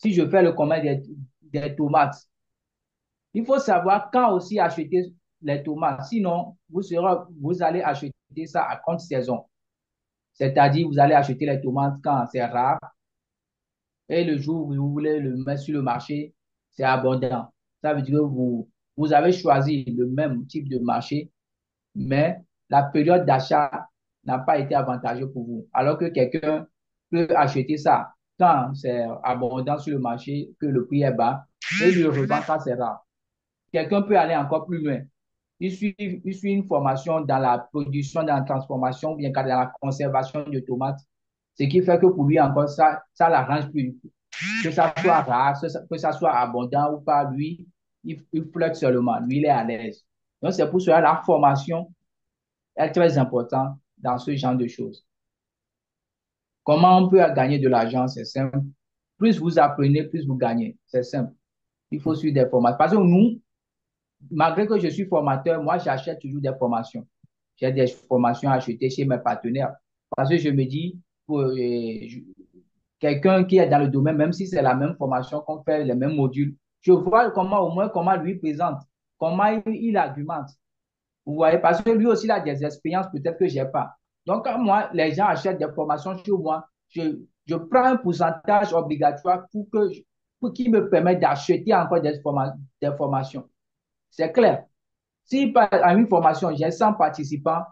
si je fais le commerce des tomates, il faut savoir quand aussi acheter les tomates. Sinon, vous allez acheter ça à contre saison. C'est-à-dire, vous allez acheter les tomates quand c'est rare et le jour où vous voulez le mettre sur le marché, c'est abondant. Ça veut dire que vous avez choisi le même type de marché, mais la période d'achat n'a pas été avantageuse pour vous. Alors que quelqu'un peut acheter ça quand c'est abondant sur le marché, que le prix est bas, et il le revend quand c'est rare. Quelqu'un peut aller encore plus loin. Il suit une formation dans la production, dans la transformation, bien qu'à dans la conservation de tomates. Ce qui fait que pour lui encore, ça l'arrange plus. Que ça soit rare, que ça soit abondant ou pas, lui, il flotte seulement. Lui, il est à l'aise. Donc, c'est pour cela que la formation est très importante dans ce genre de choses. Comment on peut gagner de l'argent? C'est simple. Plus vous apprenez, plus vous gagnez. C'est simple. Il faut suivre des formations. Parce que nous, malgré que je suis formateur, moi, j'achète toujours des formations. J'ai des formations à acheter chez mes partenaires. Parce que je me dis, quelqu'un qui est dans le domaine, même si c'est la même formation, qu'on fait les mêmes modules, je vois comment, au moins, comment lui présente, comment il argumente. Vous voyez, parce que lui aussi, il a des expériences peut-être que je n'ai pas. Donc, quand moi, les gens achètent des formations chez moi, je prends un pourcentage obligatoire pour qu'il me permette d'acheter encore des formations. C'est clair. Si par à une formation, j'ai 100 participants,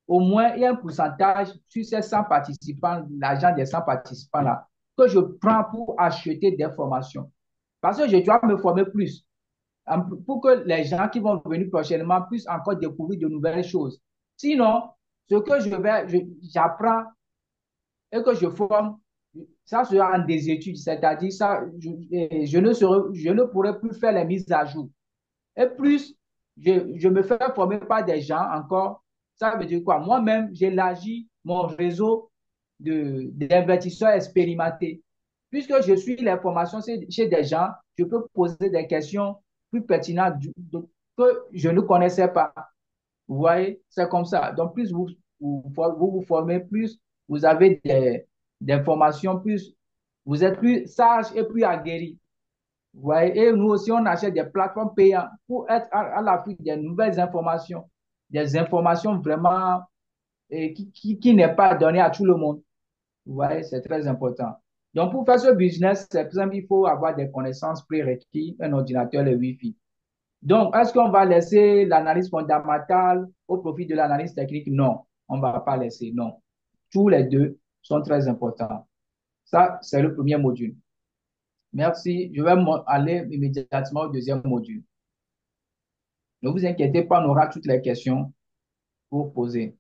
au moins il y a un pourcentage sur ces 100 participants, l'argent des 100 participants-là, que je prends pour acheter des formations. Parce que je dois me former plus pour que les gens qui vont venir prochainement puissent encore découvrir de nouvelles choses. Sinon, ce que j'apprends et que je forme, ça sera en des études, c'est-à-dire ça, je ne pourrai plus faire les mises à jour. Et plus je me fais former par des gens encore, ça veut dire quoi? Moi-même, j'élargis mon réseau d'investisseurs expérimentés. Puisque je suis les formations chez des gens, je peux poser des questions plus pertinentes que je ne connaissais pas. Vous voyez, c'est comme ça. Donc, plus vous formez, plus vous avez des formations, plus vous êtes plus sage et plus aguerri. Vous voyez, et nous aussi, on achète des plateformes payantes pour être à l'affût des nouvelles informations, des informations vraiment qui n'est pas donné à tout le monde. Vous voyez, c'est très important. Donc, pour faire ce business, c'est simple, il faut avoir des connaissances prérequises, un ordinateur et Wi-Fi. Donc, est-ce qu'on va laisser l'analyse fondamentale au profit de l'analyse technique? Non, on ne va pas laisser, non. Tous les deux sont très importants. Ça, c'est le premier module. Merci. Je vais aller immédiatement au deuxième module. Ne vous inquiétez pas, on aura toutes les questions pour poser.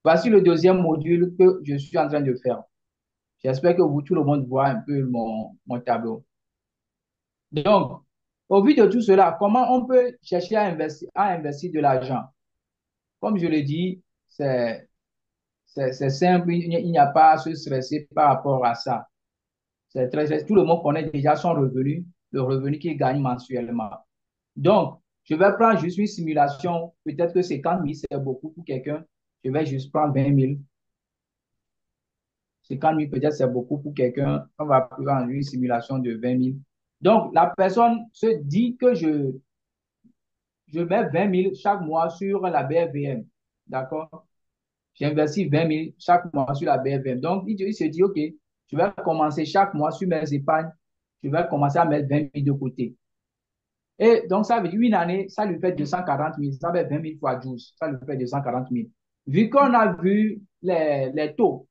Voici le deuxième module que je suis en train de faire. J'espère que tout le monde voit un peu mon tableau. Donc, au vu de tout cela, comment on peut chercher à investir de l'argent? Comme je l'ai dit, c'est simple, il n'y a pas à se stresser par rapport à ça. Tout le monde connaît déjà son revenu, le revenu qu'il gagne mensuellement. Donc, je vais prendre juste une simulation. Peut-être que 50 000, c'est beaucoup pour quelqu'un. Je vais juste prendre 20 000. 50 000, peut-être c'est beaucoup pour quelqu'un. On va prendre une simulation de 20 000. Donc, la personne se dit que je mets 20 000 chaque mois sur la BFVM. D'accord? J'investis 20 000 chaque mois sur la BFM. Donc, il se dit, OK, je vais commencer chaque mois sur mes épargnes, je vais commencer à mettre 20 000 de côté. Et donc, ça veut dire une année, ça lui fait 240 000, ça fait 20 000 fois 12, ça lui fait 240 000. Vu qu'on a vu les taux,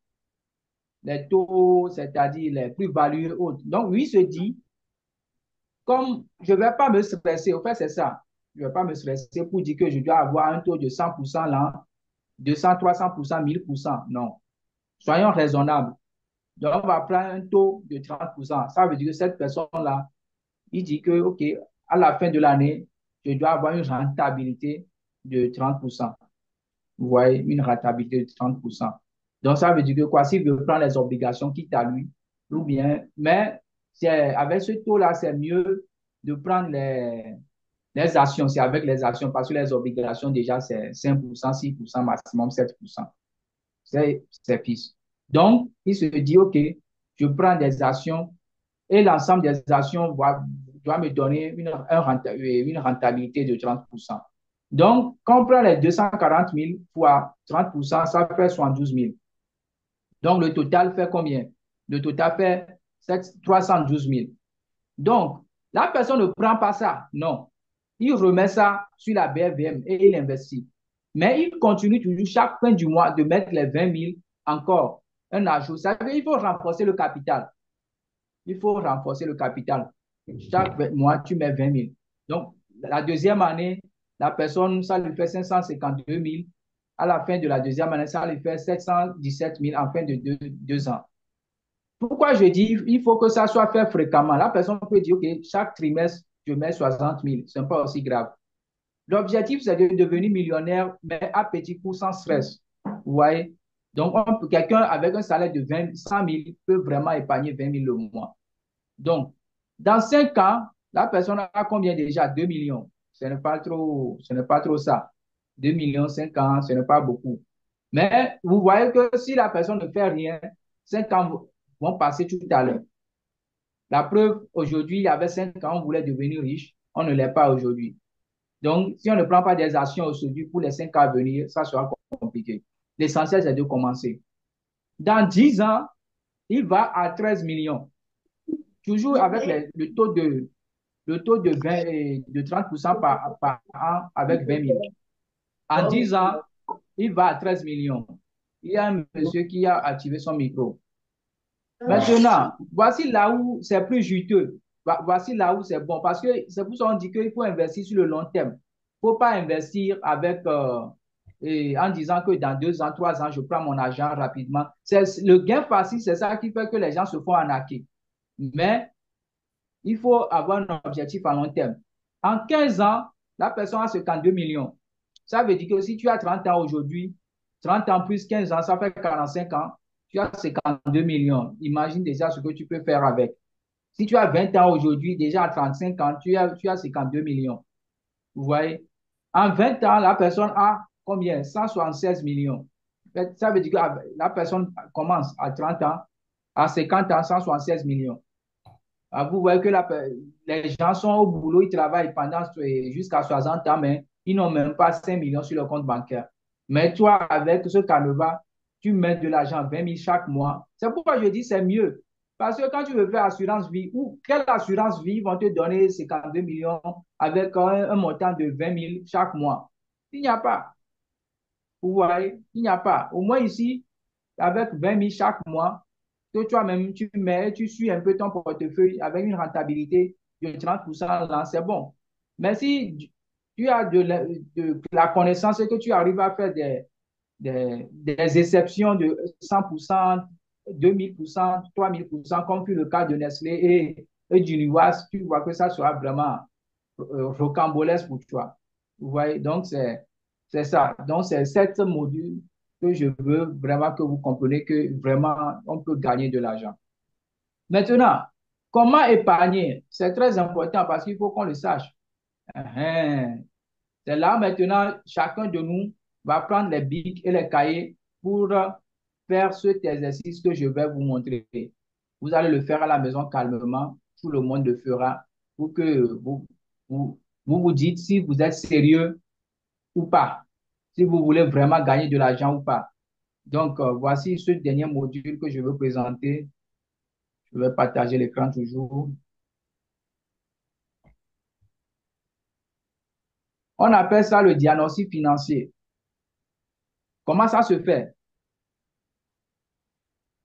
c'est-à-dire les plus-values hautes. Donc, lui se dit, comme je ne vais pas me stresser, au fait, c'est ça. Je ne vais pas me stresser pour dire que je dois avoir un taux de 100% là, 200, 300%, 1000%. Non. Soyons raisonnables. Donc, on va prendre un taux de 30%. Ça veut dire que cette personne-là, il dit que, OK, à la fin de l'année, je dois avoir une rentabilité de 30%. Vous voyez, une rentabilité de 30%. Donc, ça veut dire que quoi, s'il veut prendre les obligations, quitte à lui, ou bien, mais avec ce taux-là, c'est mieux de prendre les actions. C'est avec les actions, parce que les obligations, déjà, c'est 5%, 6%, maximum 7%. C'est fixe. Donc, il se dit, OK, je prends des actions et l'ensemble des actions doit me donner une rentabilité de 30%. Donc, quand on prend les 240 000 fois 30%, ça fait 72 000. Donc, le total fait combien? Le total fait 312 000. Donc, la personne ne prend pas ça, non. Il remet ça sur la BFVM et il investit. Mais il continue toujours chaque fin du mois de mettre les 20 000 encore, un ajout. Ça veut dire qu'il faut renforcer le capital. Il faut renforcer le capital. Chaque mois, tu mets 20 000. Donc, la deuxième année, la personne, ça lui fait 552 000. À la fin de la deuxième année, ça lui fait 717 000 en fin de 2 ans. Pourquoi je dis il faut que ça soit fait fréquemment? La personne peut dire, OK, chaque trimestre, je mets 60 000. Ce n'est pas aussi grave. L'objectif, c'est de devenir millionnaire, mais à petit coup, sans stress. Vous voyez? Donc, quelqu'un avec un salaire de 100 000 peut vraiment épargner 20 000 le mois. Donc, dans 5 ans, la personne a combien déjà? 2 millions. Ce n'est pas trop ça. 2 millions, 5 ans, ce n'est pas beaucoup. Mais vous voyez que si la personne ne fait rien, 5 ans vont passer tout à l'heure. La preuve, aujourd'hui, il y avait 5 ans, on voulait devenir riche, on ne l'est pas aujourd'hui. Donc, si on ne prend pas des actions aujourd'hui pour les 5 ans à venir, ça sera compliqué. L'essentiel, c'est de commencer. Dans 10 ans, il va à 13 millions. Toujours avec le taux de 20 et de 30% par an avec 20 000. En 10 ans, il va à 13 millions. Il y a un monsieur qui a activé son micro. Maintenant, voici là où c'est plus juteux. Voici là où c'est bon. Parce que c'est pour ça qu'on dit qu'il faut investir sur le long terme. Il ne faut pas investir en disant que dans 2 ans, 3 ans, je prends mon argent rapidement. Le gain facile, c'est ça qui fait que les gens se font arnaquer. Mais il faut avoir un objectif à long terme. En 15 ans, la personne a 52 millions. Ça veut dire que si tu as 30 ans aujourd'hui, 30 ans plus 15 ans, ça fait 45 ans, tu as 52 millions. Imagine déjà ce que tu peux faire avec. Si tu as 20 ans aujourd'hui, déjà à 35 ans, tu as 52 millions. Vous voyez? En 20 ans, la personne a combien? 176 millions. Ça veut dire que la personne commence à 30 ans, à 50 ans, 176 millions. Vous voyez que les gens sont au boulot, ils travaillent pendant jusqu'à 60 ans, mais ils n'ont même pas 5 millions sur le compte bancaire. Mais toi, avec ce Caneva, tu mets de l'argent, 20 000 chaque mois. C'est pourquoi je dis c'est mieux. Parce que quand tu veux faire assurance vie, ou quelle assurance vie vont te donner 52 millions avec un montant de 20 000 chaque mois? Il n'y a pas. Vous voyez, il n'y a pas. Au moins ici, avec 20 000 chaque mois, que toi-même, tu mets, tu suis un peu ton portefeuille avec une rentabilité de 30% là, c'est bon. Mais si tu as de la connaissance et que tu arrives à faire des exceptions de 100%, 2000%, 3000%, comme fut le cas de Nestlé et d'Uniwas, tu vois que ça sera vraiment rocambolesque pour toi. Vous voyez, donc c'est ça. Donc, c'est cette module que je veux vraiment que vous compreniez que vraiment, on peut gagner de l'argent. Maintenant, comment épargner? C'est très important parce qu'il faut qu'on le sache. Uhum. C'est là maintenant, chacun de nous va prendre les bics et les cahiers pour faire cet exercice que je vais vous montrer. Vous allez le faire à la maison calmement. Tout le monde le fera pour que vous, vous dites si vous êtes sérieux ou pas, si vous voulez vraiment gagner de l'argent ou pas. Donc, voici ce dernier module que je veux présenter. Je vais partager l'écran toujours. On appelle ça le diagnostic financier. Comment ça se fait?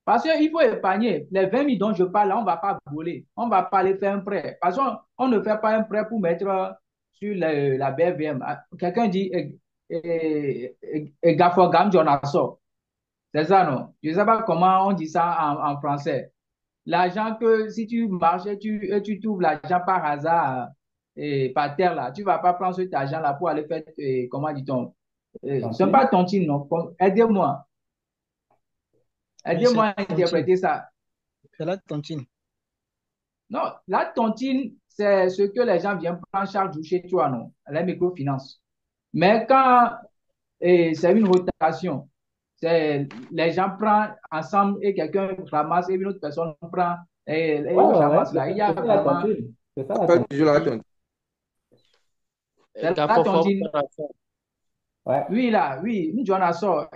Parce qu'il faut épargner. Les 20 000 dont je parle, là, on ne va pas voler. On ne va pas aller faire un prêt. Parce qu'on ne fait pas un prêt pour mettre sur la BVM. Quelqu'un dit, Gafogam Jonasso. C'est ça, non? Je ne sais pas comment on dit ça en français. L'argent que si tu marches et tu trouves l'argent par hasard par terre, là, tu ne vas pas prendre cet argent-là pour aller faire, comment dit-on? Ce n'est Tontine? pas tontine, non? Aidez-moi. Oui, c'est Aidez-moi à tontine. interpréter ça. C'est la tontine. Non, la tontine, c'est ce que les gens viennent prendre chaque jour chez toi, non? La microfinance. Mais quand c'est une rotation, les gens prennent ensemble et quelqu'un ramasse et une autre personne prend et Ouais, au ouais, ouais, Chamas, là, il y a c'est ça la vraiment, tontine. C'est ça la Pas tontine. toujours la tonne. c'est la Gafofo, tontine. Ouais. Oui, là, oui, nous, on a ça.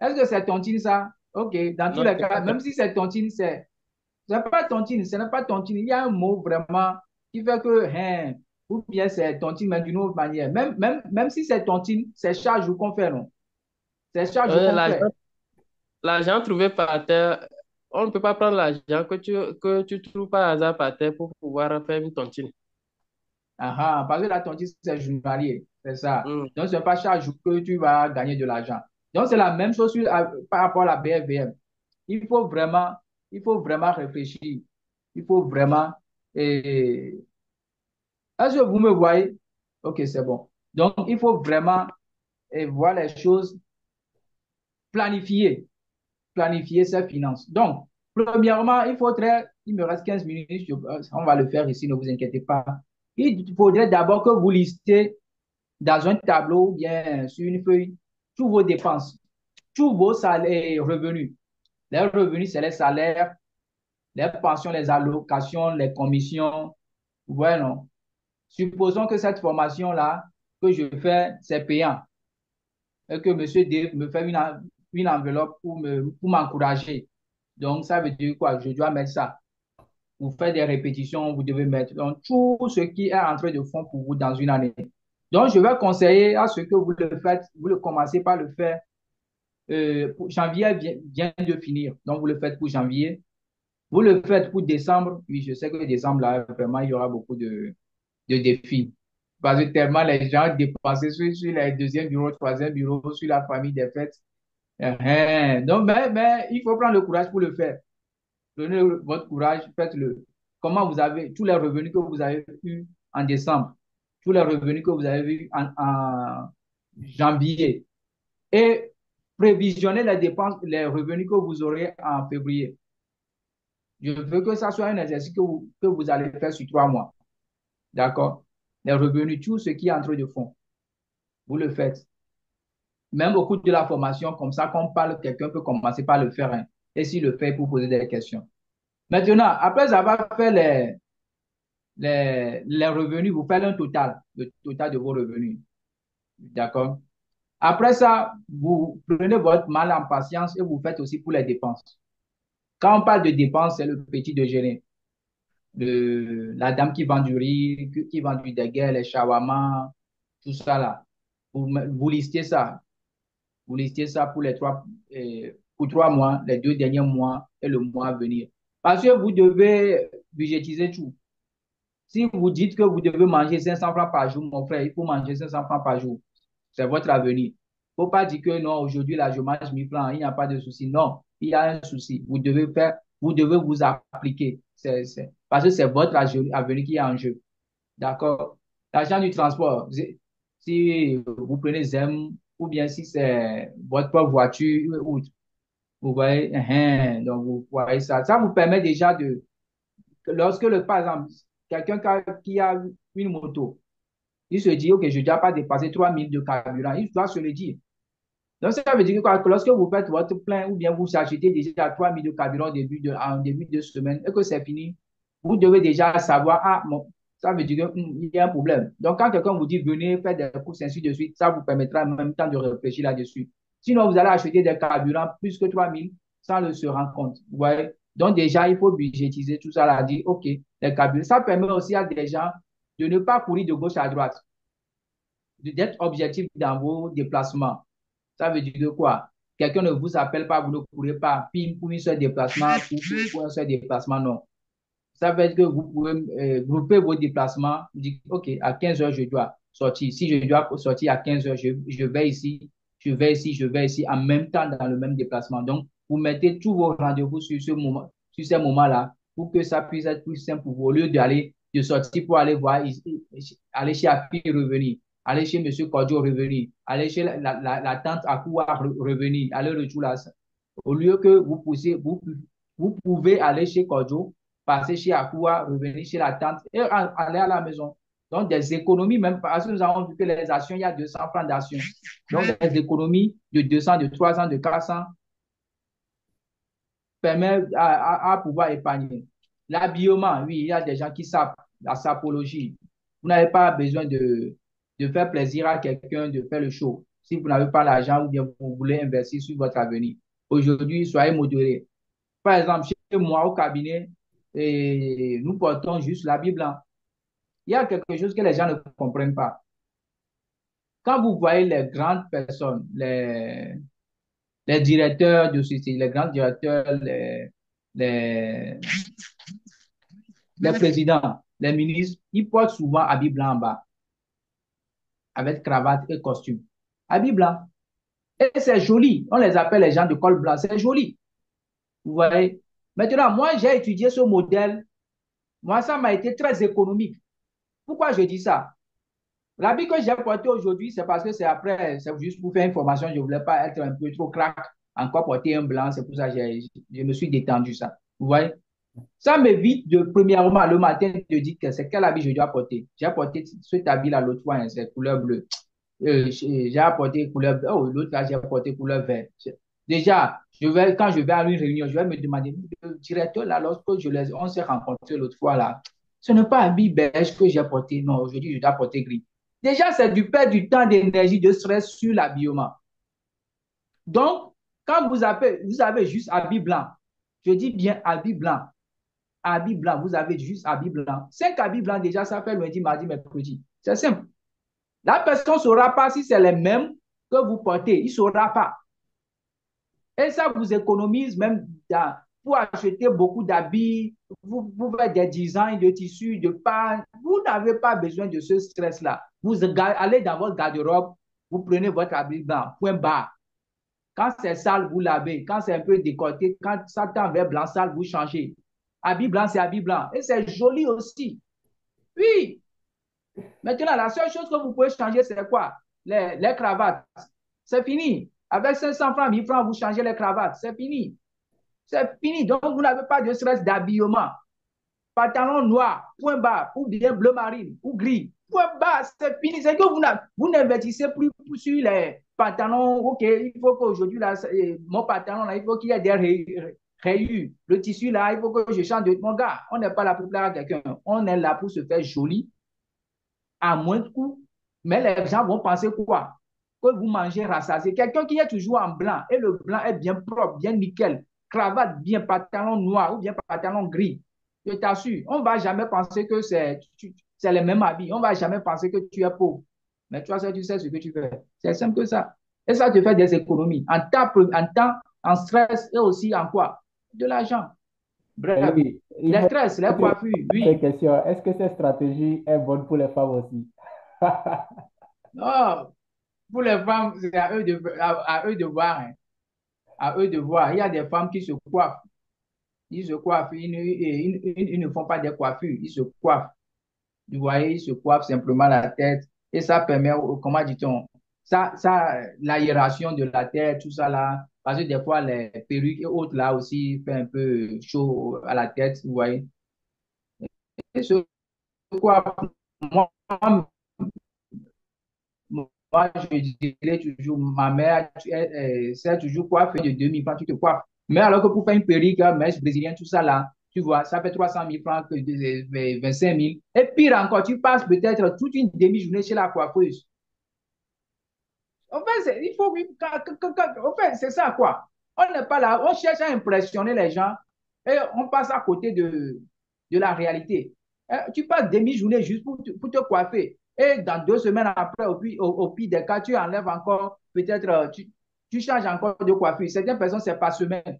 Est-ce que c'est tontine, ça? OK, dans tous non, les c'est pas cas, même si c'est tontine, c'est pas tontine, ce n'est pas tontine. Il y a un mot vraiment qui fait que, hein, ou bien c'est tontine, mais d'une autre manière. Même si c'est tontine, c'est charge qu'on fait, non? C'est charge qu'on l'argent, fait. l'argent trouvé par terre. On ne peut pas prendre l'argent que tu trouves par hasard par terre pour pouvoir faire une tontine. Ah, ah, parce que la tontine, c'est journalier, c'est ça. Hmm. Donc, ce n'est pas chaque jour que tu vas gagner de l'argent. Donc, c'est la même chose par rapport à la BFVM. Il faut vraiment, il faut vraiment réfléchir. Il faut vraiment. Et, est-ce que vous me voyez? OK, c'est bon. Donc, il faut vraiment voir les choses, planifier, planifier ses finances. Donc, premièrement, il me reste 15 minutes, on va le faire ici, ne vous inquiétez pas. Il faudrait d'abord que vous listez dans un tableau ou bien sur une feuille tous vos dépenses, tous vos salaires, revenus. Les revenus, c'est les salaires, les pensions, les allocations, les commissions. Voilà. Supposons que cette formation-là que je fais, c'est payant et que M. D me fait une enveloppe pour m'encourager. Donc, ça veut dire quoi? Je dois mettre ça. Vous faites des répétitions, vous devez mettre donc, tout ce qui est entrée de fonds pour vous dans une année. Donc, je vais conseiller à ce que vous le faites, vous le commencez par le faire. Pour janvier vient de finir, donc vous le faites pour janvier. Vous le faites pour décembre. Oui, je sais que décembre, là, vraiment, il y aura beaucoup de défis. Parce que tellement les gens dépensent sur les deuxième bureau, troisième bureau, sur la famille des fêtes. Donc, mais il faut prendre le courage pour le faire. Prenez votre courage, faites-le. Comment vous avez, tous les revenus que vous avez eus en décembre, tous les revenus que vous avez eus en janvier, et prévisionnez les dépenses, les revenus que vous aurez en février. Je veux que ça soit un exercice que vous allez faire sur 3 mois. D'accord? Les revenus, tout ce qui est entre de fonds, vous le faites. Même au cours de la formation, comme ça, quand on parle, quelqu'un peut commencer par le faire. Hein, et s'il le fait, pour poser des questions. Maintenant, après avoir fait les revenus, vous faites un total, le total de vos revenus. D'accord? Après ça, vous prenez votre mal en patience et vous faites aussi pour les dépenses. Quand on parle de dépenses, c'est le petit déjeuner. La dame qui vend du riz, qui vend du dégueu, les shawarma, tout ça là. Vous listez ça. Vous listez ça pour 3 mois, les 2 derniers mois et le mois à venir. Parce que vous devez budgétiser tout. Si vous dites que vous devez manger 500 francs par jour, mon frère, il faut manger 500 francs par jour. C'est votre avenir. Il ne faut pas dire que non, aujourd'hui, là, je mange 1000 francs, il n'y a pas de souci. Non, il y a un souci. Vous devez vous appliquer. Parce que c'est votre avenir qui est en jeu. D'accord? L'argent du transport, si vous prenez ZEM ou bien si c'est votre propre voiture, vous voyez, donc vous voyez ça. Ça vous permet déjà lorsque par exemple, quelqu'un qui a une moto, il se dit, OK, je ne dois pas dépasser 3000 de carburant. Il doit se le dire. Donc, ça veut dire que lorsque vous faites votre plein ou bien vous achetez déjà 3000 de carburant en début de semaine et que c'est fini, vous devez déjà savoir, ah, bon, ça veut dire qu'il y a un problème. Donc, quand quelqu'un vous dit venez faire des courses, ainsi de suite, ça vous permettra en même temps de réfléchir là-dessus. Sinon, vous allez acheter des carburants plus que 3000 sans le se rendre compte. Vous voyez? Donc, déjà, il faut budgétiser tout ça là, dire, OK, les carburants. Ça permet aussi à des gens de ne pas courir de gauche à droite, d'être objectif dans vos déplacements. Ça veut dire quoi? Quelqu'un ne vous appelle pas, vous ne courez pas, puis pour un seul déplacement, pour un seul déplacement, non. Ça veut dire que vous pouvez grouper vos déplacements. Vous dites, OK, à 15 heures, je dois sortir. Si je dois sortir à 15 heures, je vais ici, je vais ici, je vais ici, en même temps dans le même déplacement. Donc, vous mettez tous vos rendez-vous sur ces moments-là pour que ça puisse être plus simple pour vous. Au lieu de sortir pour aller voir, aller chez Api revenir, aller chez Monsieur Kodjo revenir, aller chez la tante Akua revenir, aller retour là. Au lieu que vous pouvez aller chez Kodjo, passer chez Akua, revenir chez la tante et aller à la maison. Donc, des économies, même parce que nous avons vu que les actions, il y a 200 francs d'actions. Donc, des économies de 200, de 300, de 400. permet à pouvoir épargner. L'habillement, oui, il y a des gens qui savent la sapologie. Vous n'avez pas besoin de faire plaisir à quelqu'un, de faire le show. Si vous n'avez pas l'argent ou bien vous voulez investir sur votre avenir. Aujourd'hui, soyez modérés. Par exemple, chez moi au cabinet, et nous portons juste l'habit blanc. Il y a quelque chose que les gens ne comprennent pas. Quand vous voyez les grandes personnes, les directeurs de société, les grands directeurs, les, les présidents, les ministres, ils portent souvent habit blanc en bas, avec cravate et costume. Habit blanc. Et c'est joli. On les appelle les gens de col blanc. C'est joli. Vous voyez? Maintenant, moi, j'ai étudié ce modèle. Moi, ça m'a été très économique. Pourquoi je dis ça? L'habit que j'ai porté aujourd'hui, c'est parce que c'est après, c'est juste pour faire une formation. Je ne voulais pas être un peu trop crack, encore porter un blanc. C'est pour ça que je me suis détendu ça. Vous voyez? Ça m'évite de, premièrement, le matin, de dire que c'est quel habit je dois porter. J'ai porté cet habit-là l'autre fois, hein, c'est couleur bleue. J'ai apporté couleur bleue. Oh, l'autre là, j'ai apporté couleur vert. Déjà, quand je vais à une réunion, je vais me demander, le directeur, là, on s'est rencontrés l'autre fois, là, ce n'est pas un habit beige que j'ai porté. Non, aujourd'hui, je dois porter gris. Déjà, c'est du perdre du temps, d'énergie, de stress sur l'habillement. Donc, quand vous avez juste habit blanc, je dis bien habit blanc. Habit blanc, vous avez juste habit blanc. 5 habits blancs, déjà, ça fait lundi, mardi, mercredi. C'est simple. La personne ne saura pas si c'est les mêmes que vous portez. Il ne saura pas. Et ça vous économise même pour acheter beaucoup d'habits, vous faites des designs de tissus, de pain. Vous n'avez pas besoin de ce stress-là. Vous allez dans votre garde-robe, vous prenez votre habit blanc, point barre. Quand c'est sale, vous lavez. Quand c'est un peu décolleté, quand ça tend vers blanc sale, vous changez. Habit blanc, c'est habit blanc. Et c'est joli aussi. Oui. Maintenant, la seule chose que vous pouvez changer, c'est quoi? Les cravates. C'est fini. Avec 500 francs, 1000 francs, vous changez les cravates. C'est fini. C'est fini. Donc, vous n'avez pas de stress d'habillement. Pantalon noir, point bas, ou bien bleu marine, ou gris. Point bas, c'est fini. C'est que vous n'investissez plus sur les pantalons. OK, il faut qu'aujourd'hui, mon pantalon, là, il faut qu'il y ait des rayures. Le tissu, là, il faut que je change de. Mon gars, on n'est pas là pour plaire à quelqu'un. On est là pour se faire joli à moins de coût. Mais les gens vont penser quoi? Que vous mangez rassasié. Quelqu'un qui est toujours en blanc et le blanc est bien propre, bien nickel, cravate bien, pantalon noir ou bien pantalon gris. Je t'assure, on ne va jamais penser que c'est les mêmes habits. On ne va jamais penser que tu es pauvre. Mais toi, tu sais ce que tu fais. C'est simple que ça. Et ça te fait des économies en temps, en stress et aussi en quoi? De l'argent. Et Bref, oui, il les faut tresses, les coiffures, des oui. questions. Est-ce que cette stratégie est bonne pour les femmes aussi? Oh, pour les femmes, c'est à eux de voir, hein. À eux de voir. Il y a des femmes qui se coiffent. Ils se coiffent. Ils ne font pas des coiffures. Ils se coiffent. Vous voyez, ils se coiffent simplement la tête. Et ça permet, comment dit-on, l'aération de la tête, tout ça là. Parce que des fois, les perruques et autres là aussi fait un peu chaud à la tête, vous voyez. Ils se coiffent. Moi, Moi, je dirais toujours, ma mère, c'est toujours coiffé de 2000 francs, tu te coiffes. Mais alors que pour faire une perruque, mèche brésilienne, tout ça là, tu vois, ça fait 300 000 francs, 25 000. Et pire encore, tu passes peut-être toute une demi-journée chez la coiffeuse. En fait, il faut, en fait, c'est ça quoi. On n'est pas là, on cherche à impressionner les gens et on passe à côté de la réalité. Tu passes demi-journée juste pour te coiffer. Et dans 2 semaines après, au pire des cas, tu enlèves encore, peut-être, tu changes encore de coiffure. Certaines personnes, c'est par semaine.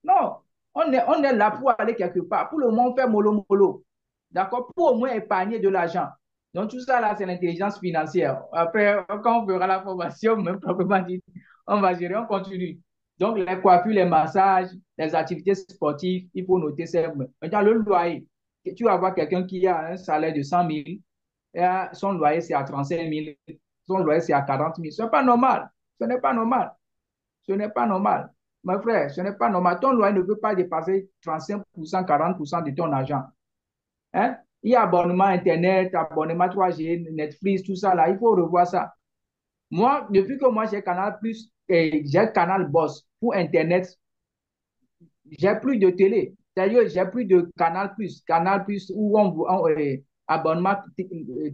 Non, on est là pour aller quelque part. Pour le moment, on fait mollo mollo. D'accord? Pour au moins épargner de l'argent. Donc, tout ça, là, c'est l'intelligence financière. Après, quand on fera la formation, même proprement dit, on va gérer, on continue. Donc, les coiffures, les massages, les activités sportives, il faut noter ça. Maintenant, le loyer. Tu vas voir quelqu'un qui a un salaire de 100 000, et son loyer, c'est à 35 000, son loyer, c'est à 40 000. Ce n'est pas normal. Ce n'est pas normal. Ce n'est pas normal. Mon frère, ce n'est pas normal. Ton loyer ne peut pas dépasser 35%, 40% de ton argent. Hein? Il y a abonnement Internet, abonnement 3G, Netflix, tout ça là. Il faut revoir ça. Moi, depuis que moi j'ai Canal Plus et j'ai Canal Boss pour Internet, j'ai plus de télé. D'ailleurs, j'ai plus de Canal Plus. Canal Plus où abonnement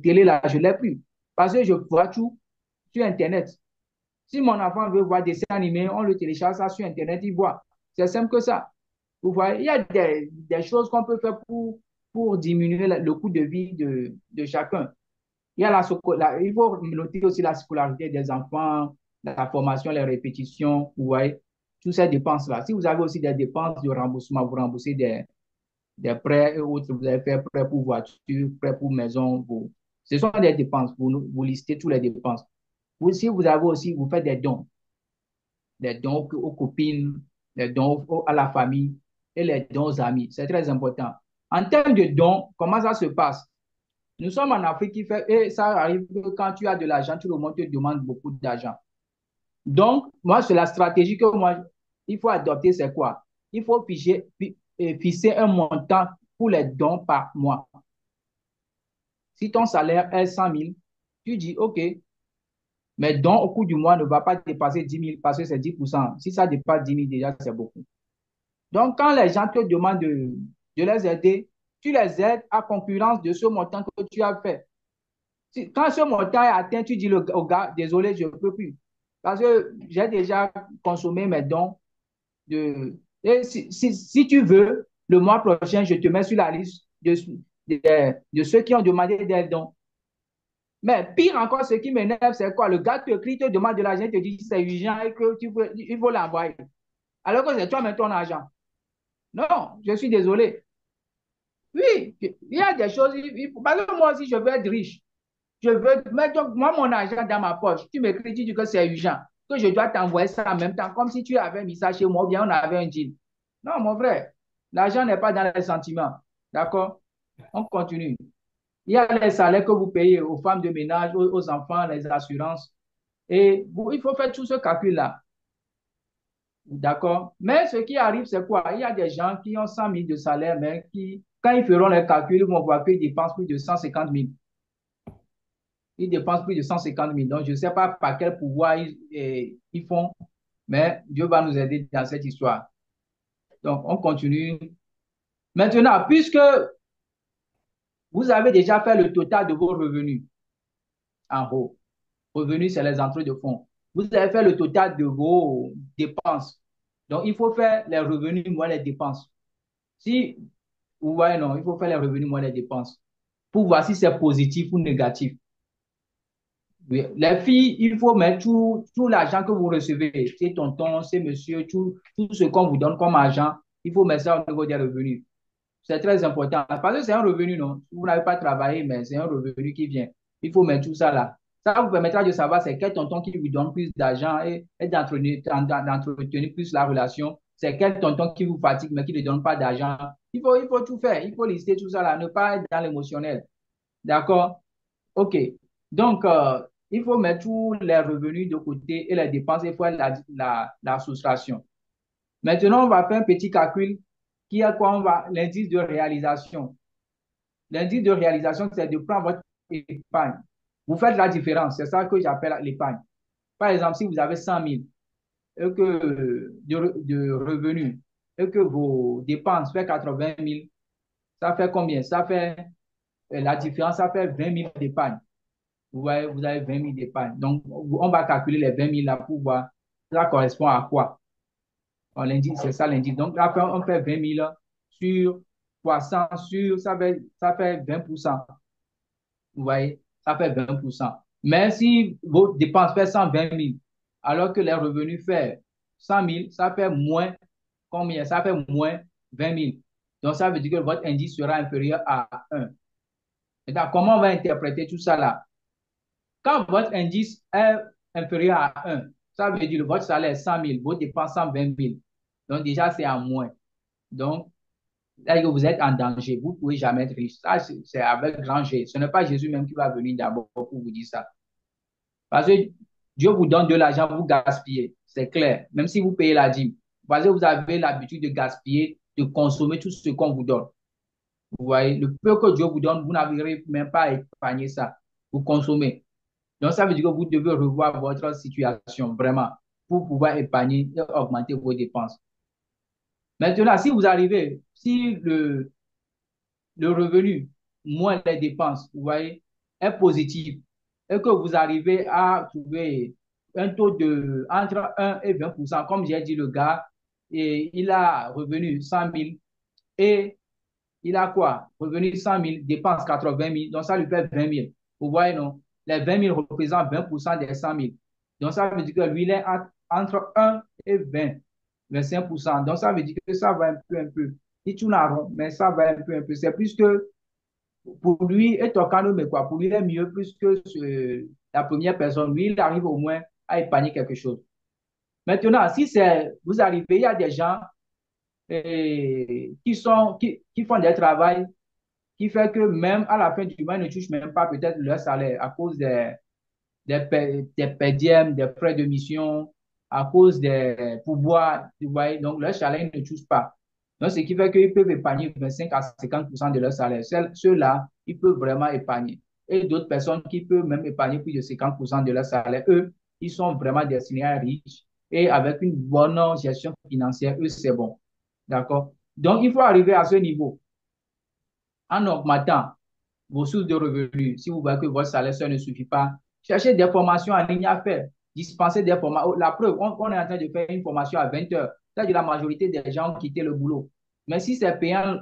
télé là, je l'ai plus. Parce que je vois tout sur Internet. Si mon enfant veut voir des dessins animés, on le télécharge ça sur Internet, il voit. C'est simple que ça. Vous voyez, il y a des choses qu'on peut faire pour diminuer le coût de vie de chacun. Il faut noter aussi la scolarité des enfants, la formation, les répétitions, vous voyez, toutes ces dépenses-là. Si vous avez aussi des dépenses de remboursement, vous remboursez des prêts et autres, vous avez fait prêt pour voiture, prêt pour maison, ce sont des dépenses, vous listez toutes les dépenses. Si vous avez aussi, vous faites des dons aux copines, des dons à la famille et les dons aux amis. C'est très important. En termes de dons, comment ça se passe? Nous sommes en Afrique qui fait, et ça arrive que quand tu as de l'argent, tout le monde te demande beaucoup d'argent. Donc, moi, c'est la stratégie que moi, il faut adopter, c'est quoi? Il faut fixer un montant pour les dons par mois. Si ton salaire est 100 000, tu dis, OK, mes dons au cours du mois ne va pas dépasser 10 000 parce que c'est 10%. Si ça dépasse 10 000, déjà, c'est beaucoup. Donc, quand les gens te demandent de les aider, tu les aides à concurrence de ce montant que tu as fait. Quand ce montant est atteint, tu dis au gars, désolé, je ne peux plus. Parce que j'ai déjà consommé mes dons. Et si tu veux, le mois prochain, je te mets sur la liste de ceux qui ont demandé des dons. Mais pire encore, ce qui m'énerve, c'est quoi? Le gars te crie, te demande de l'argent, te dit que c'est urgent et que il faut l'envoyer. Alors que c'est toi-même ton argent. Non, je suis désolé. Oui, il y a des choses. Parce que moi aussi, je veux être riche. Je veux mettre moi mon argent dans ma poche. Tu m'écris, tu dis que c'est urgent, que je dois t'envoyer ça en même temps, comme si tu avais mis ça chez moi ou bien on avait un deal. Non, mon frère, l'argent n'est pas dans les sentiments. D'accord? On continue. Il y a les salaires que vous payez aux femmes de ménage, aux enfants, les assurances. Et il faut faire tout ce calcul-là. D'accord? Mais ce qui arrive, c'est quoi? Il y a des gens qui ont 100 000 de salaire, mais qui, quand ils feront les calculs, ils vont voir qu'ils dépensent plus de 150 000. Ils dépensent plus de 150 000. Donc, je ne sais pas par quel pouvoir ils font, mais Dieu va nous aider dans cette histoire. Donc, on continue. Maintenant, puisque vous avez déjà fait le total de vos revenus en haut, revenus, c'est les entrées de fonds. Vous avez fait le total de vos dépenses. Donc, il faut faire les revenus moins les dépenses. Si vous voyez, non, il faut faire les revenus moins les dépenses pour voir si c'est positif ou négatif. Oui. Les filles, il faut mettre tout l'argent que vous recevez, c'est tonton, c'est monsieur, tout ce qu'on vous donne comme argent, il faut mettre ça au niveau des revenus. C'est très important parce que c'est un revenu, non? Vous n'avez pas travaillé, mais c'est un revenu qui vient. Il faut mettre tout ça là. Ça vous permettra de savoir c'est quel tonton qui vous donne plus d'argent et d'entretenir plus la relation. C'est quel tonton qui vous fatigue mais qui ne donne pas d'argent. Il faut tout faire. Il faut lister tout ça là, ne pas être dans l'émotionnel. D'accord? OK. Donc, il faut mettre tous les revenus de côté et les dépenses, il faut la soustraction. Maintenant, on va faire un petit calcul qui est quoi? L'indice de réalisation. L'indice de réalisation, c'est de prendre votre épargne. Vous faites la différence, c'est ça que j'appelle l'épargne. Par exemple, si vous avez 100 000 de revenus et que vos dépenses font 80 000, ça fait combien? Ça fait la différence, ça fait 20 000 d'épargne. Vous voyez, vous avez 20 000 d'épargne. Donc, on va calculer les 20 000 là pour voir ça correspond à quoi. C'est ça l'indice. Donc, après, on fait 20 000 sur 300, ça fait 20%. Vous voyez, ça fait 20%. Mais si vos dépenses font 120 000, alors que les revenus font 100 000, ça fait moins combien? Ça fait moins 20 000. Donc, ça veut dire que votre indice sera inférieur à 1. Maintenant, comment on va interpréter tout ça là? Quand votre indice est inférieur à 1, ça veut dire que votre salaire est 100 000, vos dépenses 120 000. Donc, déjà, c'est à moins. Donc, là, vous êtes en danger. Vous ne pouvez jamais être riche. Ça, c'est avec grand G. Ce n'est pas Jésus même qui va venir d'abord pour vous dire ça. Parce que Dieu vous donne de l'argent, vous gaspillez. C'est clair. Même si vous payez la dîme. Parce que vous avez l'habitude de gaspiller, de consommer tout ce qu'on vous donne. Vous voyez, le peu que Dieu vous donne, vous n'arriverez même pas à épargner ça. Vous consommez. Donc, ça veut dire que vous devez revoir votre situation, vraiment, pour pouvoir épargner et augmenter vos dépenses. Maintenant, si vous arrivez, si le revenu moins les dépenses, vous voyez, est positif et que vous arrivez à trouver un taux de entre 1 et 20%, comme j'ai dit, le gars, et il a revenu 100 000 et il a quoi? Revenu 100 000, dépense 80 000, donc ça lui fait 20 000. Vous voyez, non? Les 20 000 représentent 20% des 100 000. Donc ça veut dire que lui, il est entre 1 et 20, 25%. Donc ça veut dire que ça va un peu. Il tourne à rond, mais ça va un peu. C'est plus que pour lui, et Tokano, mais quoi? Pour lui, il est mieux plus que la première personne. Lui, il arrive au moins à épargner quelque chose. Maintenant, si c'est, vous arrivez, il y a des gens qui font des travaux qui fait que même à la fin du mois, ils ne touchent même pas peut-être leur salaire à cause des per diem, des frais de mission, à cause des pourboires, tu vois, donc leur salaire ne touche pas. Donc, ce qui fait qu'ils peuvent épargner 25 à 50% de leur salaire. Ceux-là, ils peuvent vraiment épargner. Et d'autres personnes qui peuvent même épargner plus de 50% de leur salaire, eux, ils sont vraiment destinés à riches. Et avec une bonne gestion financière, eux, c'est bon. D'accord? Donc, il faut arriver à ce niveau en augmentant vos sources de revenus. Si vous voyez que votre salaire seul ne suffit pas, cherchez des formations en ligne à faire. Dispensez des formations. La preuve, on est en train de faire une formation à 20 heures. C'est-à-dire la majorité des gens ont quitté le boulot. Mais si c'est payant,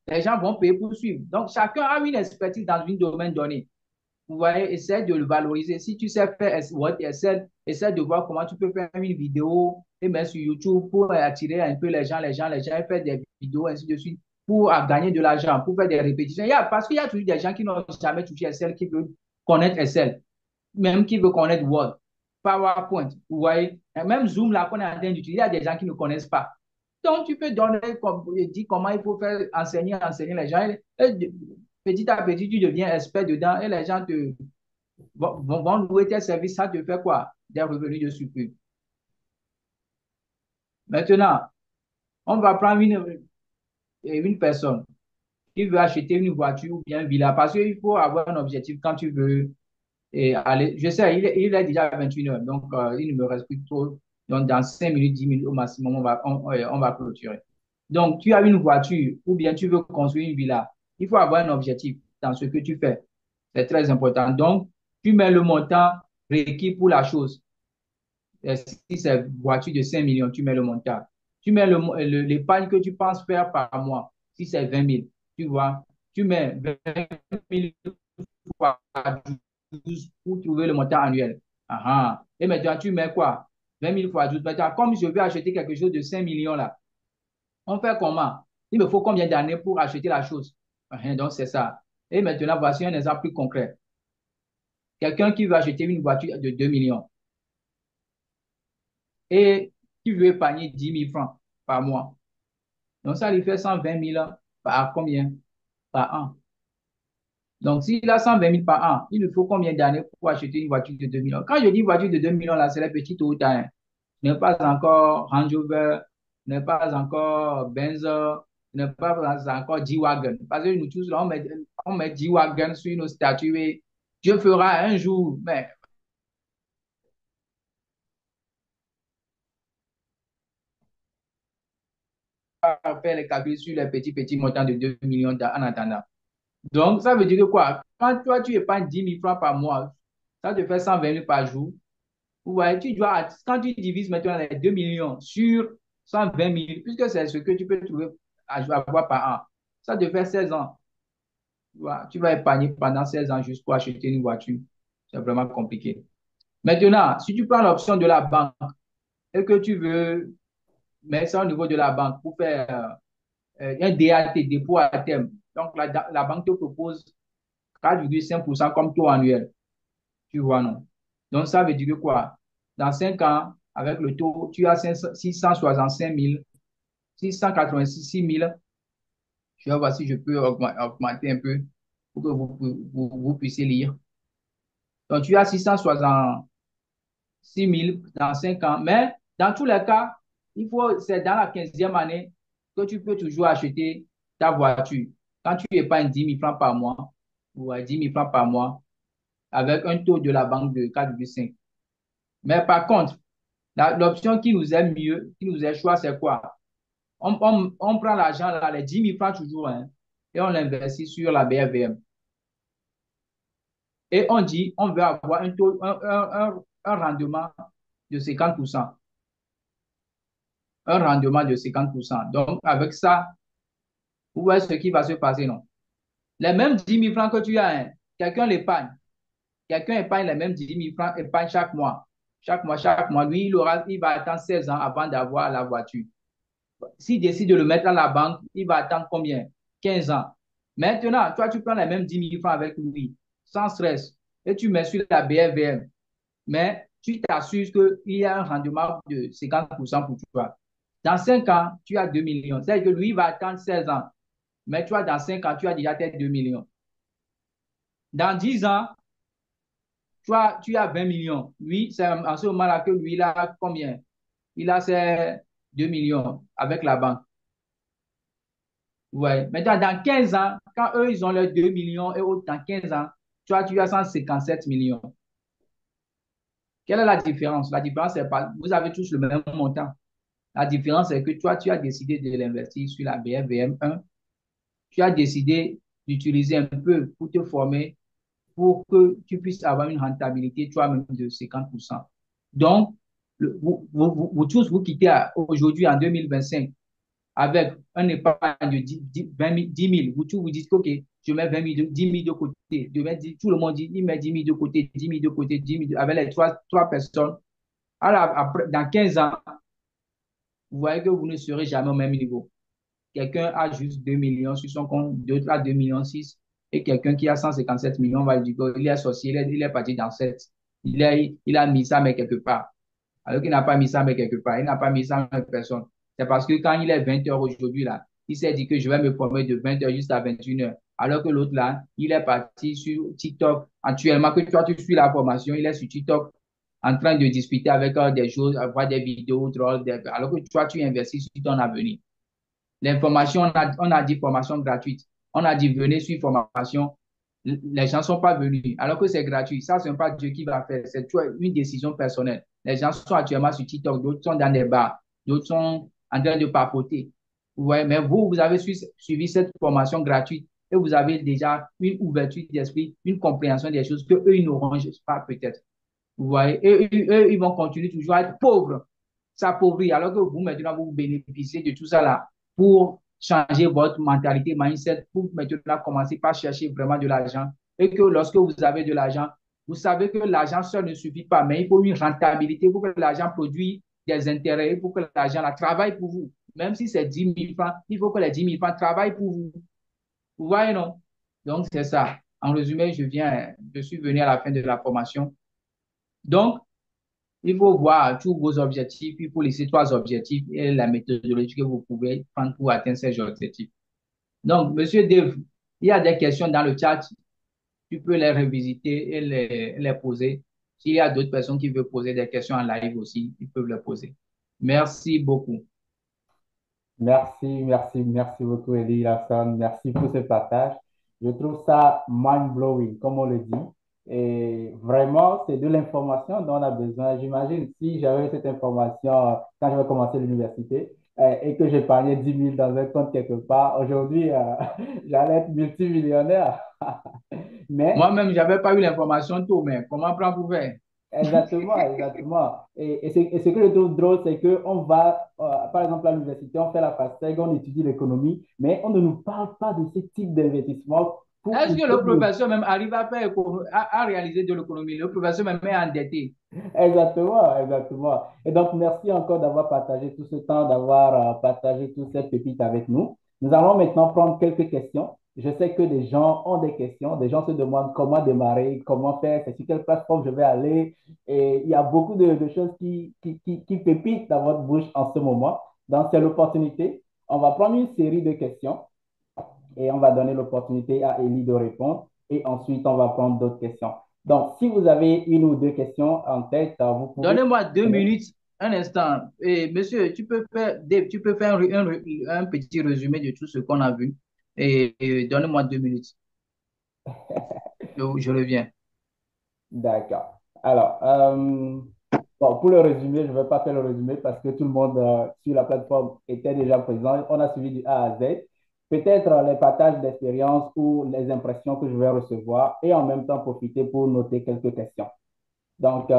les gens vont payer pour suivre. Donc, chacun a une expertise dans un domaine donné. Vous voyez, essaie de le valoriser. Si tu sais faire Word Excel, essaie de voir comment tu peux faire une vidéo et mettre sur YouTube pour attirer un peu les gens, et faire des vidéos, ainsi de suite, pour gagner de l'argent, pour faire des répétitions. Parce qu'il y a toujours des gens qui n'ont jamais touché Excel, qui veulent connaître Excel, même qui veulent connaître Word, PowerPoint, vous voyez. Et même Zoom, là, qu'on est en train d'utiliser, il y a des gens qui ne connaissent pas. Donc, tu peux donner, dire comment il faut faire, enseigner les gens. Et petit à petit, tu deviens expert dedans et les gens vont louer tes services. Ça te fait quoi? Des revenus de surplus. Maintenant, on va prendre une personne qui veut acheter une voiture ou bien une villa parce qu'il faut avoir un objectif quand tu veux aller. Je sais, il est déjà 21 heures, donc il ne me reste plus trop. Donc, dans 5 minutes, 10 minutes au maximum, on va clôturer. Donc, tu as une voiture ou bien tu veux construire une villa. Il faut avoir un objectif dans ce que tu fais. C'est très important. Donc, tu mets le montant requis pour la chose. Si c'est une voiture de 5 millions, tu mets le montant. Tu mets l'épargne que tu penses faire par mois. Si c'est 20 000, tu vois, tu mets 20 000 fois 12 pour trouver le montant annuel. Ah, ah. Et maintenant, tu mets quoi? 20 000 fois 12. Maintenant, comme je veux acheter quelque chose de 5 millions là, on fait comment? Il me faut combien d'années pour acheter la chose? Ah, donc, c'est ça. Et maintenant, voici un exemple plus concret. Quelqu'un qui veut acheter une voiture de 2 millions et qui veut épargner 10 000 francs par mois. Donc, ça lui fait 120 000 par combien? Par an. Donc, s'il a 120 000 par an, il lui faut combien d'années pour acheter une voiture de 2 millions? Quand je dis voiture de 2 millions, là, c'est la petite Toyota, hein. Ce n'est pas encore Range Rover, ce n'est pas encore Benz, ce n'est pas encore G-Wagon. Parce que nous tous, là, on met G-Wagon sur nos statuts et Dieu fera un jour, mais faire les calculs sur les petits montants de 2 millions en attendant. Donc, ça veut dire que quoi? Quand toi, tu épargnes 10 000 francs par mois, ça te fait 120 000 par jour. Vous voyez, quand tu divises maintenant les 2 millions sur 120 000, puisque c'est ce que tu peux trouver à avoir par an, ça te fait 16 ans. Tu vas épargner pendant 16 ans juste pour acheter une voiture. C'est vraiment compliqué. Maintenant, si tu prends l'option de la banque et que tu veux mettre ça au niveau de la banque pour faire un DAT, dépôt à terme, donc la banque te propose 4,5% comme taux annuel. Tu vois, non? Donc, ça veut dire que quoi? Dans 5 ans, avec le taux, tu as 665 000, 686 000. Je vais voir si je peux augmenter un peu pour que vous puissiez lire. Donc, tu as 666 000 dans 5 ans. Mais dans tous les cas, c'est dans la 15e année que tu peux toujours acheter ta voiture. Quand tu épargnes 10 000 francs par mois, ou 10 000 francs par mois, avec un taux de la banque de 4,5. Mais par contre, l'option qui nous est mieux, qui nous est choix, c'est quoi? On prend l'argent là, les 10 000 francs toujours, hein, et on l'investit sur la BFVM. Et on dit, on veut avoir un taux, un rendement de 50%. Un rendement de 50%. Donc, avec ça, vous voyez ce qui va se passer, non? Les mêmes 10 000 francs que tu as, hein, quelqu'un l'épargne. Quelqu'un épargne les mêmes 10 000 francs, épargne chaque mois. Chaque mois, chaque mois. Lui, il va attendre 16 ans avant d'avoir la voiture. S'il décide de le mettre à la banque, il va attendre combien? 15 ans. Maintenant, toi, tu prends les mêmes 10 000 francs avec lui, sans stress, et tu mets sur la BFVM. Mais tu t'assures qu'il y a un rendement de 50% pour toi. Dans 5 ans, tu as 2 millions. C'est-à-dire que lui, il va attendre 16 ans. Mais toi, dans 5 ans, tu as déjà tes 2 millions. Dans 10 ans, tu as 20 millions. Lui, c'est en ce moment-là que lui, il a combien? Il a ses 2 millions avec la banque. Ouais. Maintenant, dans 15 ans, quand eux, ils ont leurs 2 millions et autres, dans 15 ans, tu as 157 millions. Quelle est la différence? La différence, c'est pas, vous avez tous le même montant. La différence, c'est que toi, tu as décidé de l'investir sur la BFVM 1. Tu as décidé d'utiliser un peu pour te former, pour que tu puisses avoir une rentabilité toi-même de 50%. Donc, vous tous, vous quittez aujourd'hui en 2025 avec un épargne de 10 000. Vous tous vous dites, OK, je mets 20 000, 10 000 de côté. Tout le monde dit, il met 10 000 de côté, 10 000 de côté, 10 000 avec les trois personnes. Alors, après, dans 15 ans, vous voyez que vous ne serez jamais au même niveau. Quelqu'un a juste 2 millions sur son compte, d'autres a 2 millions 6, et quelqu'un qui a 157 millions va dire qu'il est associé, il est parti dans 7. Il a mis ça, mais quelque part. Alors qu'il n'a pas mis ça, mais quelque part. Il n'a pas mis ça, mais personne. C'est parce que quand il est 20 heures aujourd'hui, là, il s'est dit que je vais me former de 20 heures jusqu'à 21 heures. Alors que l'autre, là, il est parti sur TikTok. Actuellement, que toi, tu suis la formation, il est sur TikTok en train de discuter avec des choses, voir des vidéos drôles, alors que toi, tu investis sur ton avenir. L'information, on a dit formation gratuite. On a dit venez sur formation. Les gens ne sont pas venus, alors que c'est gratuit. Ça, ce n'est pas Dieu qui va faire. C'est une décision personnelle. Les gens sont actuellement sur TikTok, d'autres sont dans des bars, d'autres sont en train de papoter. Ouais, mais vous avez suivi cette formation gratuite et vous avez déjà une ouverture d'esprit, une compréhension des choses que eux, ils n'auront pas peut-être. Vous voyez, eux, ils vont continuer toujours à être pauvres, s'appauvrir, alors que vous, maintenant, vous bénéficiez de tout ça là pour changer votre mentalité, mindset, pour maintenant commencer par chercher vraiment de l'argent. Et que lorsque vous avez de l'argent, vous savez que l'argent seul ne suffit pas, mais il faut une rentabilité pour que l'argent produise des intérêts, pour que l'argent travaille pour vous. Même si c'est 10 000 francs, il faut que les 10 000 francs travaillent pour vous. Vous voyez, non? Donc, c'est ça. En résumé, je suis venu à la fin de la formation. Donc, il faut voir tous vos objectifs, il faut laisser trois objectifs et la méthodologie que vous pouvez prendre pour atteindre ces objectifs. Donc, Monsieur Dave, il y a des questions dans le chat, tu peux les revisiter et les poser. S'il y a d'autres personnes qui veulent poser des questions en live aussi, ils peuvent les poser. Merci beaucoup. Merci beaucoup, Elie Lasson. Merci pour ce partage. Je trouve ça mind-blowing, comme on le dit. Et vraiment, c'est de l'information dont on a besoin. J'imagine si j'avais cette information quand je vais commencer l'université et que j'épargnais 10 000 dans un compte quelque part, aujourd'hui, j'allais être multimillionnaire. Mais Moi-même, je n'avais pas eu l'information tôt, mais comment prendre pour faire? exactement, exactement. Et ce que je trouve drôle, c'est qu'on va, par exemple, à l'université, on fait la FASTEC, on étudie l'économie, mais on ne nous parle pas de ce type d'investissement pour Est-ce que plutôt le professeur même arrive à faire, à réaliser de l'économie? Le professeur même est endetté. Exactement, exactement. Et donc, merci encore d'avoir partagé tout ce temps, d'avoir partagé toutes ces pépites avec nous. Nous allons maintenant prendre quelques questions. Je sais que des gens ont des questions, des gens se demandent comment démarrer, comment faire, c'est sur quelle plateforme je vais aller. Et il y a beaucoup de choses qui pépitent dans votre bouche en ce moment. Donc, c'est l'opportunité. On va prendre une série de questions et on va donner l'opportunité à Élie de répondre. Et ensuite, on va prendre d'autres questions. Donc, si vous avez une ou deux questions en tête, vous pouvez... Donnez-moi 2 minutes, un instant. Et monsieur, tu peux faire, Dave, tu peux faire un petit résumé de tout ce qu'on a vu. Et donnez-moi 2 minutes. Je reviens. D'accord. Alors, Bon, pour le résumé, je ne vais pas faire le résumé parce que tout le monde sur la plateforme était déjà présent. On a suivi du A à Z. Peut-être les partages d'expériences ou les impressions que je vais recevoir et en même temps profiter pour noter quelques questions. Donc,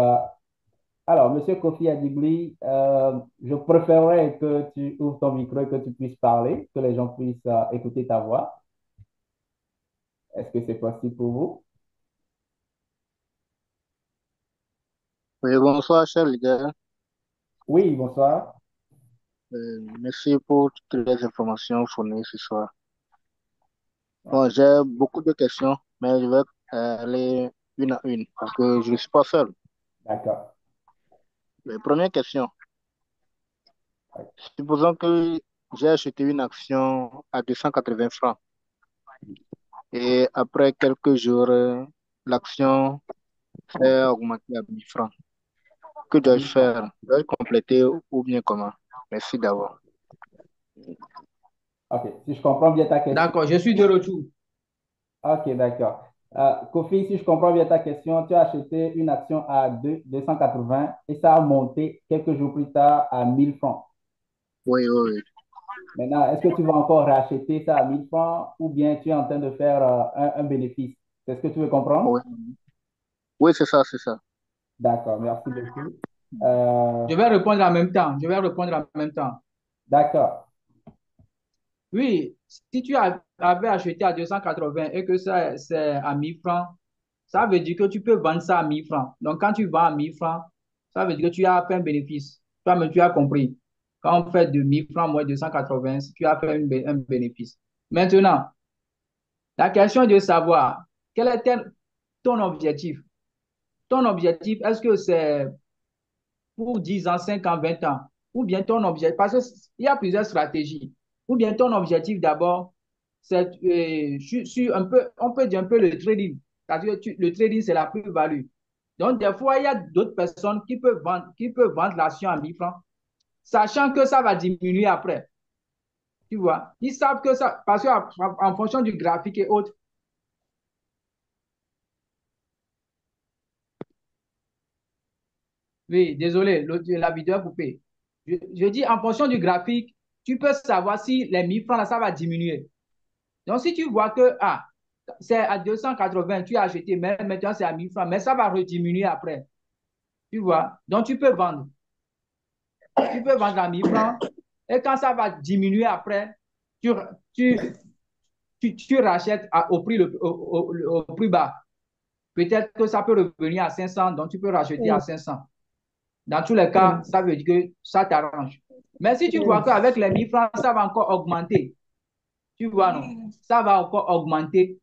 alors, Monsieur Kofi Adigli, je préférerais que tu ouvres ton micro et que tu puisses parler, que les gens puissent écouter ta voix. Est-ce que c'est possible pour vous? Oui, bonsoir, cher leader. Oui, bonsoir. Merci pour toutes les informations fournies ce soir. Bon, j'ai beaucoup de questions, mais je vais aller une à une parce que je ne suis pas seul. D'accord. Première question. Supposons que j'ai acheté une action à 280 francs et après quelques jours, l'action s'est augmentée à 1000 francs. Que dois-je 1000 francs. faire? Dois-je compléter ou bien comment? Merci d'abord. OK. Si je comprends bien ta question. D'accord, je suis de retour. OK, d'accord. Kofi, si je comprends bien ta question, tu as acheté une action à 280 et ça a monté quelques jours plus tard à 1000 francs. Oui, oui, Maintenant, est-ce que tu vas encore racheter ça à 1000 francs ou bien tu es en train de faire un bénéfice? C'est ce que tu veux comprendre? oui. Oui, c'est ça, c'est ça. D'accord, merci beaucoup. Euh, Je vais répondre en même temps. Je vais répondre en même temps. d'accord. Oui, si avais acheté à 280 et que ça c'est à 1000 francs, ça veut dire que tu peux vendre ça à 1000 francs. Donc, quand tu vends à 1000 francs, ça veut dire que tu as fait un bénéfice. Toi-même, tu as compris. Quand on fait de 1000 francs moins 280, tu as fait un bénéfice. Maintenant, la question est de savoir quel est ton objectif. Ton objectif, est-ce que c'est pour 10 ans, 5 ans, 20 ans? Ou bien ton objectif, parce qu'il y a plusieurs stratégies. Ou bien ton objectif d'abord, c'est un peu, on peut dire un peu le trading. C'est-à-dire que le trading, c'est la plus-value. Donc, des fois, il y a d'autres personnes qui peuvent vendre l'action à 1000 francs, sachant que ça va diminuer après. Tu vois, ils savent que ça, parce qu'en fonction du graphique et autres, oui, désolé, la vidéo est coupée. Je dis en fonction du graphique, tu peux savoir si les 1000 francs, là, ça va diminuer. Donc, si tu vois que c'est à 280, tu as acheté, mais maintenant c'est à 1000 francs, mais ça va rediminuer après. Tu vois? Donc, tu peux vendre. Tu peux vendre à 1000 francs. Et quand ça va diminuer après, tu, tu, tu rachètes au prix bas. Peut-être que ça peut revenir à 500, donc tu peux racheter à 500. Dans tous les cas, ça veut dire que ça t'arrange. Mais si tu vois qu'avec les 1000 francs, ça va encore augmenter, tu vois, non? Ça va encore augmenter.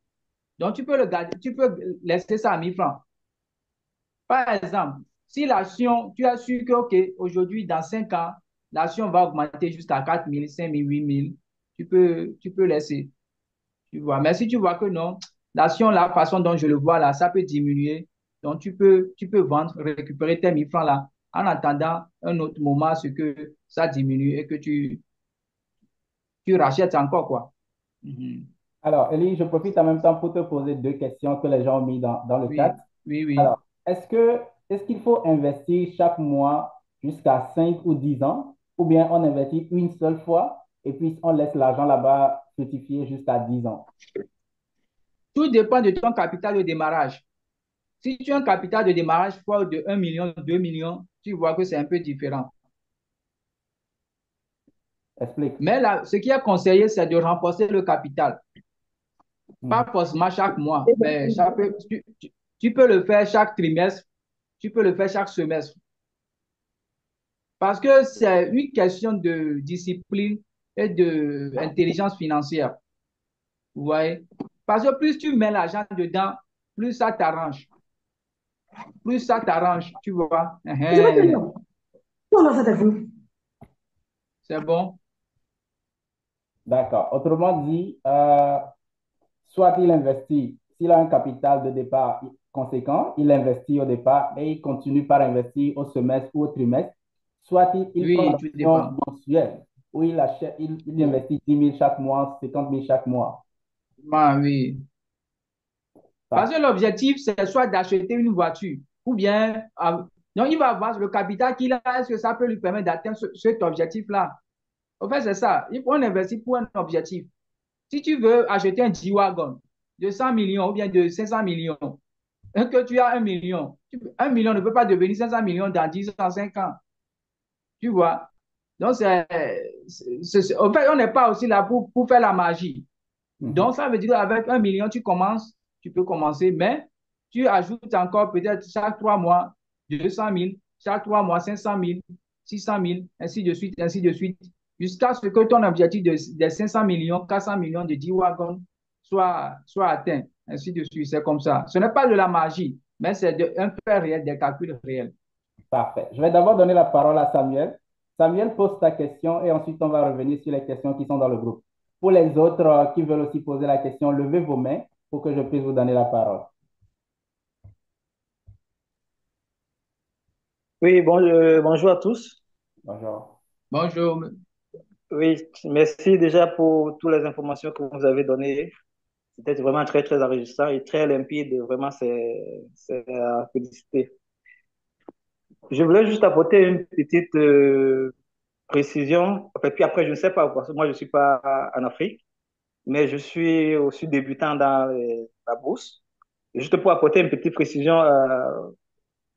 Donc, tu peux le garder, tu peux laisser ça à 1000 francs. Par exemple, si l'action, tu as su que, OK, aujourd'hui, dans 5 ans, l'action va augmenter jusqu'à 4 000, 5 000, 8 000, tu peux laisser. Tu vois. Mais si tu vois que non, l'action, la façon dont je le vois là, ça peut diminuer. Donc, tu peux vendre, récupérer tes 1000 francs là, en attendant un autre moment, ce que ça diminue et que tu rachètes encore, quoi. Mhm. Alors, Elie, je profite en même temps pour te poser deux questions que les gens ont mis dans le chat. Oui, oui, oui. Alors, est-ce qu'il faut investir chaque mois jusqu'à 5 ou 10 ans, ou bien on investit une seule fois et puis on laisse l'argent là-bas fructifier jusqu'à 10 ans? Tout dépend de ton capital de démarrage. Si tu as un capital de démarrage fort de 1 million, 2 millions, tu vois que c'est un peu différent. Explique. Mais là, ce qui est conseillé, c'est de renforcer le capital. Pas Mhm. forcément chaque mois, mais tu peux le faire chaque trimestre, tu peux le faire chaque semestre. Parce que c'est une question de discipline et d'intelligence financière. Vous voyez? Parce que plus tu mets l'argent dedans, plus ça t'arrange. Plus ça t'arrange, tu vois. C'est bon. D'accord. Autrement dit, soit il investit, s'il a un capital de départ conséquent, il investit au départ et il continue par investir au semestre ou au trimestre, soit il prend Oui, tout l'option dépend. mensuelle où il investit 10 000 chaque mois, 50 000 chaque mois. Ah, oui. Parce Parfait. que l'objectif, c'est soit d'acheter une voiture ou bien Donc, il va voir le capital qu'il a, est-ce que ça peut lui permettre d'atteindre cet objectif-là? En fait, c'est ça. Il faut investir pour un objectif. Si tu veux acheter un G-Wagon de 100 millions ou bien de 500 millions, et que tu as 1 million, 1 million ne peut pas devenir 500 millions dans 10 ans, 5 ans. Tu vois? Donc, en fait, on n'est pas aussi là pour faire la magie. Mhm. Donc, ça veut dire qu'avec 1 million, tu commences, tu peux commencer, mais tu ajoutes encore peut-être chaque 3 mois 200 000, chaque 3 mois 500 000, 600 000, ainsi de suite, jusqu'à ce que ton objectif des 500 millions, 400 millions de D-Wagon soit atteint, ainsi de suite. C'est comme ça. Ce n'est pas de la magie, mais c'est un fait réel, des calculs réels. Parfait. Je vais d'abord donner la parole à Samuel. Samuel, pose ta question et ensuite on va revenir sur les questions qui sont dans le groupe. Pour les autres qui veulent aussi poser la question, levez vos mains pour que je puisse vous donner la parole. Oui, bonjour à tous. Bonjour. Bonjour. Oui, merci déjà pour toutes les informations que vous avez données. C'était vraiment très, très enrichissant et très limpide. Vraiment, c'est à féliciter. Je voulais juste apporter une petite précision. Et puis après, je ne sais pas, parce que moi, je ne suis pas en Afrique, mais je suis aussi débutant dans la bourse. Juste pour apporter une petite précision,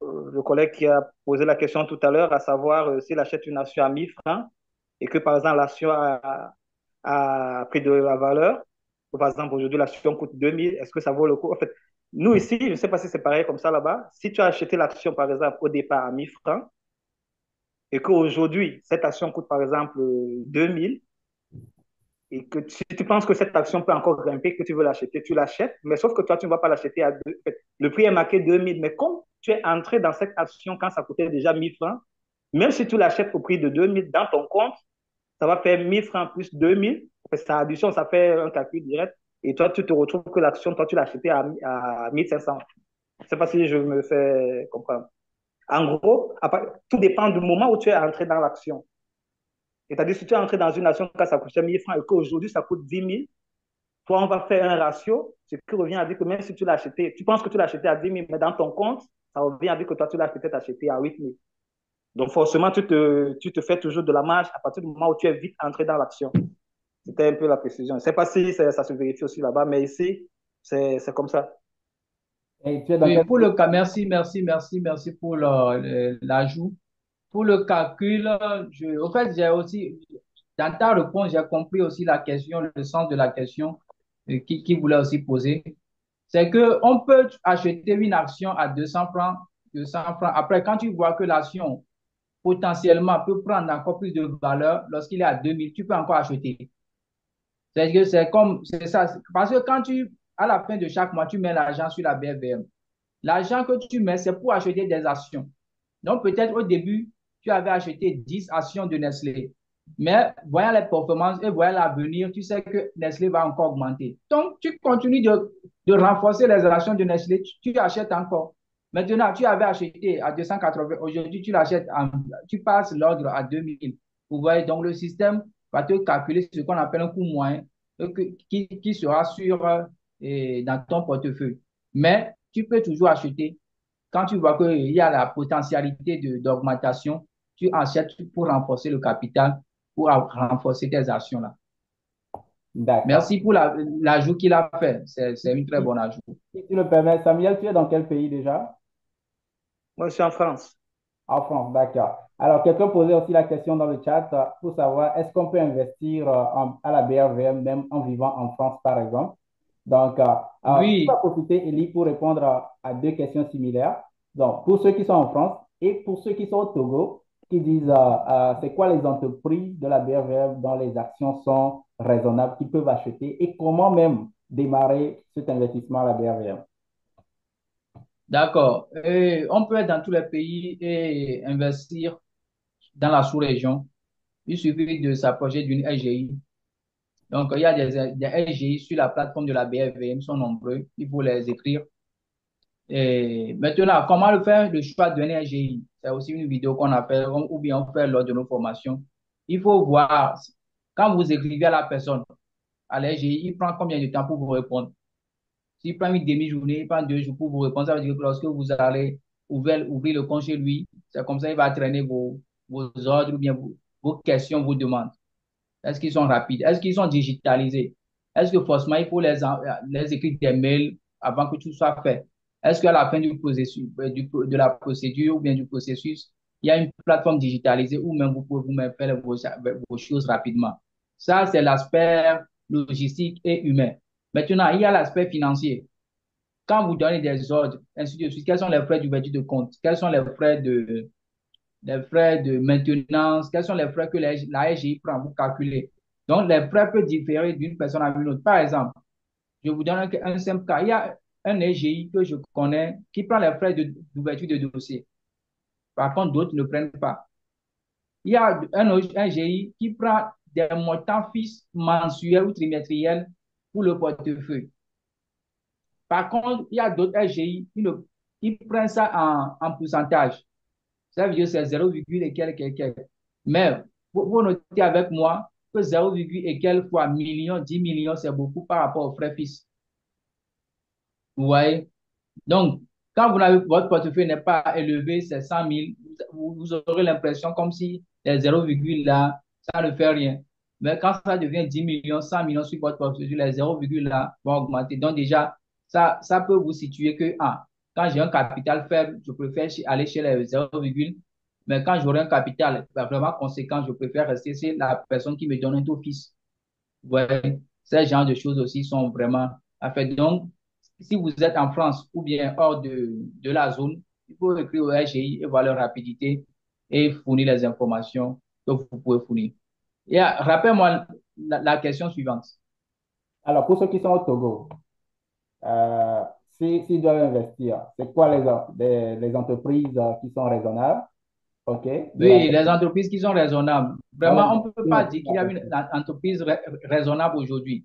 le collègue qui a posé la question tout à l'heure, à savoir s'il achète une action à 1000 francs et que, par exemple, l'action a pris de la valeur. Par exemple, aujourd'hui, l'action coûte 2000. Est-ce que ça vaut le coup? En fait, nous ici, je ne sais pas si c'est pareil comme ça là-bas. Si tu as acheté l'action, par exemple, au départ à 1000 francs et qu'aujourd'hui, cette action coûte, par exemple, 2000 et que si tu penses que cette action peut encore grimper, que tu veux l'acheter, tu l'achètes. Mais sauf que toi, tu ne vas pas l'acheter à 2. Le prix est marqué 2000. Mais comme tu es entré dans cette action quand ça coûtait déjà 1000 francs, même si tu l'achètes au prix de 2000 dans ton compte, ça va faire 1000 francs plus 2000. Sa addition, ça fait un calcul direct. Et toi, tu te retrouves que l'action, toi, tu l'as achetée à 1500. Je ne sais pas si je me fais comprendre. En gros, tout dépend du moment où tu es entré dans l'action. C'est-à-dire, si tu es entré dans une action quand ça coûtait 1000 francs et qu'aujourd'hui, ça coûte 10 000, toi, on va faire un ratio, ce qui revient à dire que même si tu l'as acheté, tu penses que tu l'as acheté à 10 000, mais dans ton compte, ça revient à dire que toi, tu l'as peut-être acheté à 8 000. Donc, forcément, tu te fais toujours de la marge à partir du moment où tu es vite entré dans l'action. C'était un peu la précision. Je ne sais pas si ça se vérifie aussi là-bas, mais ici, c'est comme ça. Et tu es dans Oui, quel pour pays? le cas, merci pour l'ajout. Pour le calcul, au fait, dans ta réponse, j'ai compris aussi la question, le sens de la question qui voulait aussi poser. C'est que on peut acheter une action à 200 francs, 200 francs. Après, quand tu vois que l'action potentiellement peut prendre encore plus de valeur lorsqu'il est à 2000, tu peux encore acheter. C'est que c'est ça. Parce que à la fin de chaque mois, tu mets l'argent sur la BFVM. L'argent que tu mets, c'est pour acheter des actions. Donc, peut-être au début, tu avais acheté 10 actions de Nestlé. Mais voyant les performances et voyant l'avenir, tu sais que Nestlé va encore augmenter. Donc, tu continues de renforcer les actions de Nestlé, tu achètes encore. Maintenant, tu avais acheté à 280, aujourd'hui, tu passes l'ordre à 2000. Vous voyez, donc le système va te calculer ce qu'on appelle un coût moyen qui sera dans ton portefeuille. Mais tu peux toujours acheter quand tu vois qu'il y a la potentialité d'augmentation, tu achètes pour renforcer le capital, pour renforcer tes actions-là. D'accord. Merci pour l'ajout qu'il a fait. C'est une très Si, bonne ajout. si tu le permets, Samuel, tu es dans quel pays déjà? Moi, je suis en France. En France, d'accord. Alors, quelqu'un posait aussi la question dans le chat pour savoir est-ce qu'on peut investir à la BRVM même en vivant en France, par exemple? Donc, on va Oui, profiter, Elie, pour répondre à deux questions similaires. Donc, pour ceux qui sont en France et pour ceux qui sont au Togo, qui disent c'est quoi les entreprises de la BRVM dont les actions sont raisonnables, qu'ils peuvent acheter et comment même démarrer cet investissement à la BRVM. d'accord. On peut être dans tous les pays et investir dans la sous-région. Il suffit de s'approcher d'une LGI. Donc, il y a des LGI sur la plateforme de la BFVM, ils sont nombreux. Il faut les écrire. Et maintenant, comment le faire, le choix d'un LGI? C'est aussi une vidéo qu'on a fait, ou bien on fait lors de nos formations. Il faut voir, quand vous écrivez à la personne, à l'LGI, il prend combien de temps pour vous répondre? S'il prend une demi-journée, il prend 2 jours pour vous répondre, ça veut dire que lorsque vous allez ouvrir le compte chez lui. C'est comme ça qu'il va traîner vos ordres ou bien vos questions, vos demandes. Est-ce qu'ils sont rapides? Est-ce qu'ils sont digitalisés? Est-ce que forcément il faut les écrire des mails avant que tout soit fait? Est-ce qu'à la fin du processus, de la procédure ou bien du processus, il y a une plateforme digitalisée où même vous pouvez vous-même faire vos choses rapidement? Ça, c'est l'aspect logistique et humain. Maintenant, il y a l'aspect financier. Quand vous donnez des ordres, ainsi de suite, quels sont les frais d'ouverture de compte? Quels sont les frais de maintenance? Quels sont les frais que la SGI prend pour calculer? Donc, les frais peuvent différer d'une personne à une autre. Par exemple, je vous donne un simple cas. Il y a un SGI que je connais qui prend les frais d'ouverture de dossier. Par contre, d'autres ne prennent pas. Il y a un GI qui prend des montants fixes mensuels ou trimestriels pour le portefeuille. Par contre, il y a d'autres SGI qui prennent ça en pourcentage. Ça veut dire que c'est 0, et quelques. Mais vous notez avec moi que 0, et quelques fois millions, 10 millions, c'est beaucoup par rapport aux frais fixes. Vous voyez? Donc, quand votre portefeuille n'est pas élevé, c'est 100 000, vous aurez l'impression comme si les 0, là, ça ne fait rien. Mais quand ça devient 10 millions, 100 millions sur votre portefeuille, les 0, là vont augmenter. Donc déjà, ça peut vous situer que quand j'ai un capital faible, je préfère aller chez les 0, mais quand j'aurai un capital vraiment conséquent, je préfère rester chez la personne qui me donne un taux fixe. Ouais, ces genres de choses aussi sont vraiment à faire. Donc, si vous êtes en France ou bien hors de la zone, il faut écrire au RGI et voir leur rapidité et fournir les informations que vous pouvez fournir. Et rappelle-moi la question suivante. Alors, pour ceux qui sont au Togo, euh, s'ils doivent investir, c'est quoi les entreprises qui sont raisonnables, OK, de Oui, la les entreprises qui sont raisonnables. dans Vraiment, on ne peut pas dire qu'il y a une entreprise raisonnable aujourd'hui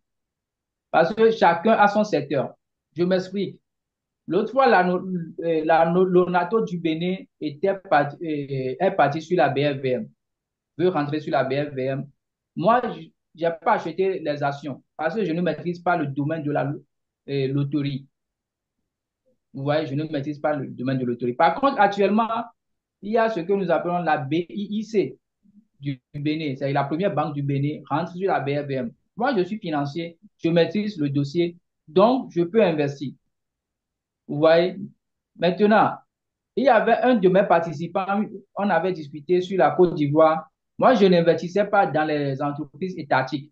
parce que chacun a son secteur. Je m'explique. L'autre fois, l'ONATO du Bénin est parti sur la BFVM, veut rentrer sur la BFVM. Moi, je n'ai pas acheté les actions parce que je ne maîtrise pas le domaine de la loterie. Vous voyez, je ne maîtrise pas le domaine de loterie. Par contre, actuellement, il y a ce que nous appelons la BIIC du Bénin. C'est la première banque du Bénin, rentre sur la BFVM. Moi, je suis financier, je maîtrise le dossier, donc je peux investir. Vous voyez? Maintenant, il y avait un de mes participants, on avait discuté sur la Côte d'Ivoire. Moi, je n'investissais pas dans les entreprises étatiques,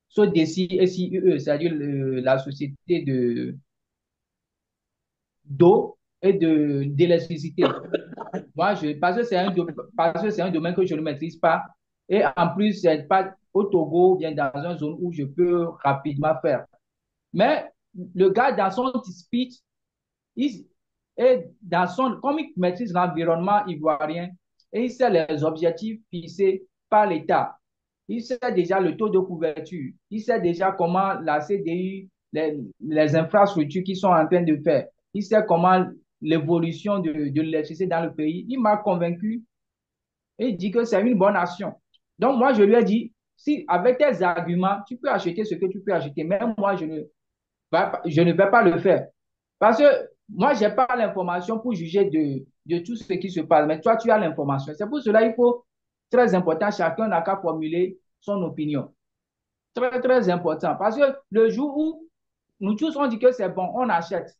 sauf des SIE, c'est-à-dire la société d'eau et d'électricité. Moi, parce que c'est un domaine que je ne maîtrise pas. Et en plus, c'est pas au Togo, bien dans une zone où je peux rapidement faire. Mais le gars, dans son speech, il, comme il maîtrise l'environnement ivoirien et il sait les objectifs fixés par l'État, il sait déjà le taux de couverture, il sait déjà comment la CDI, les infrastructures qu'ils sont en train de faire, il sait comment l'évolution de l'électricité dans le pays. Il m'a convaincu et il dit que c'est une bonne action. Donc, moi, je lui ai dit, si avec tes arguments, tu peux acheter ce que tu peux acheter, mais moi, je ne vais pas le faire. Parce que moi, je n'ai pas l'information pour juger de tout ce qui se passe, mais toi, tu as l'information. C'est pour cela qu'il faut, très important, chacun n'a qu'à formuler son opinion. Très, très important. Parce que le jour où nous tous on dit que c'est bon, on achète.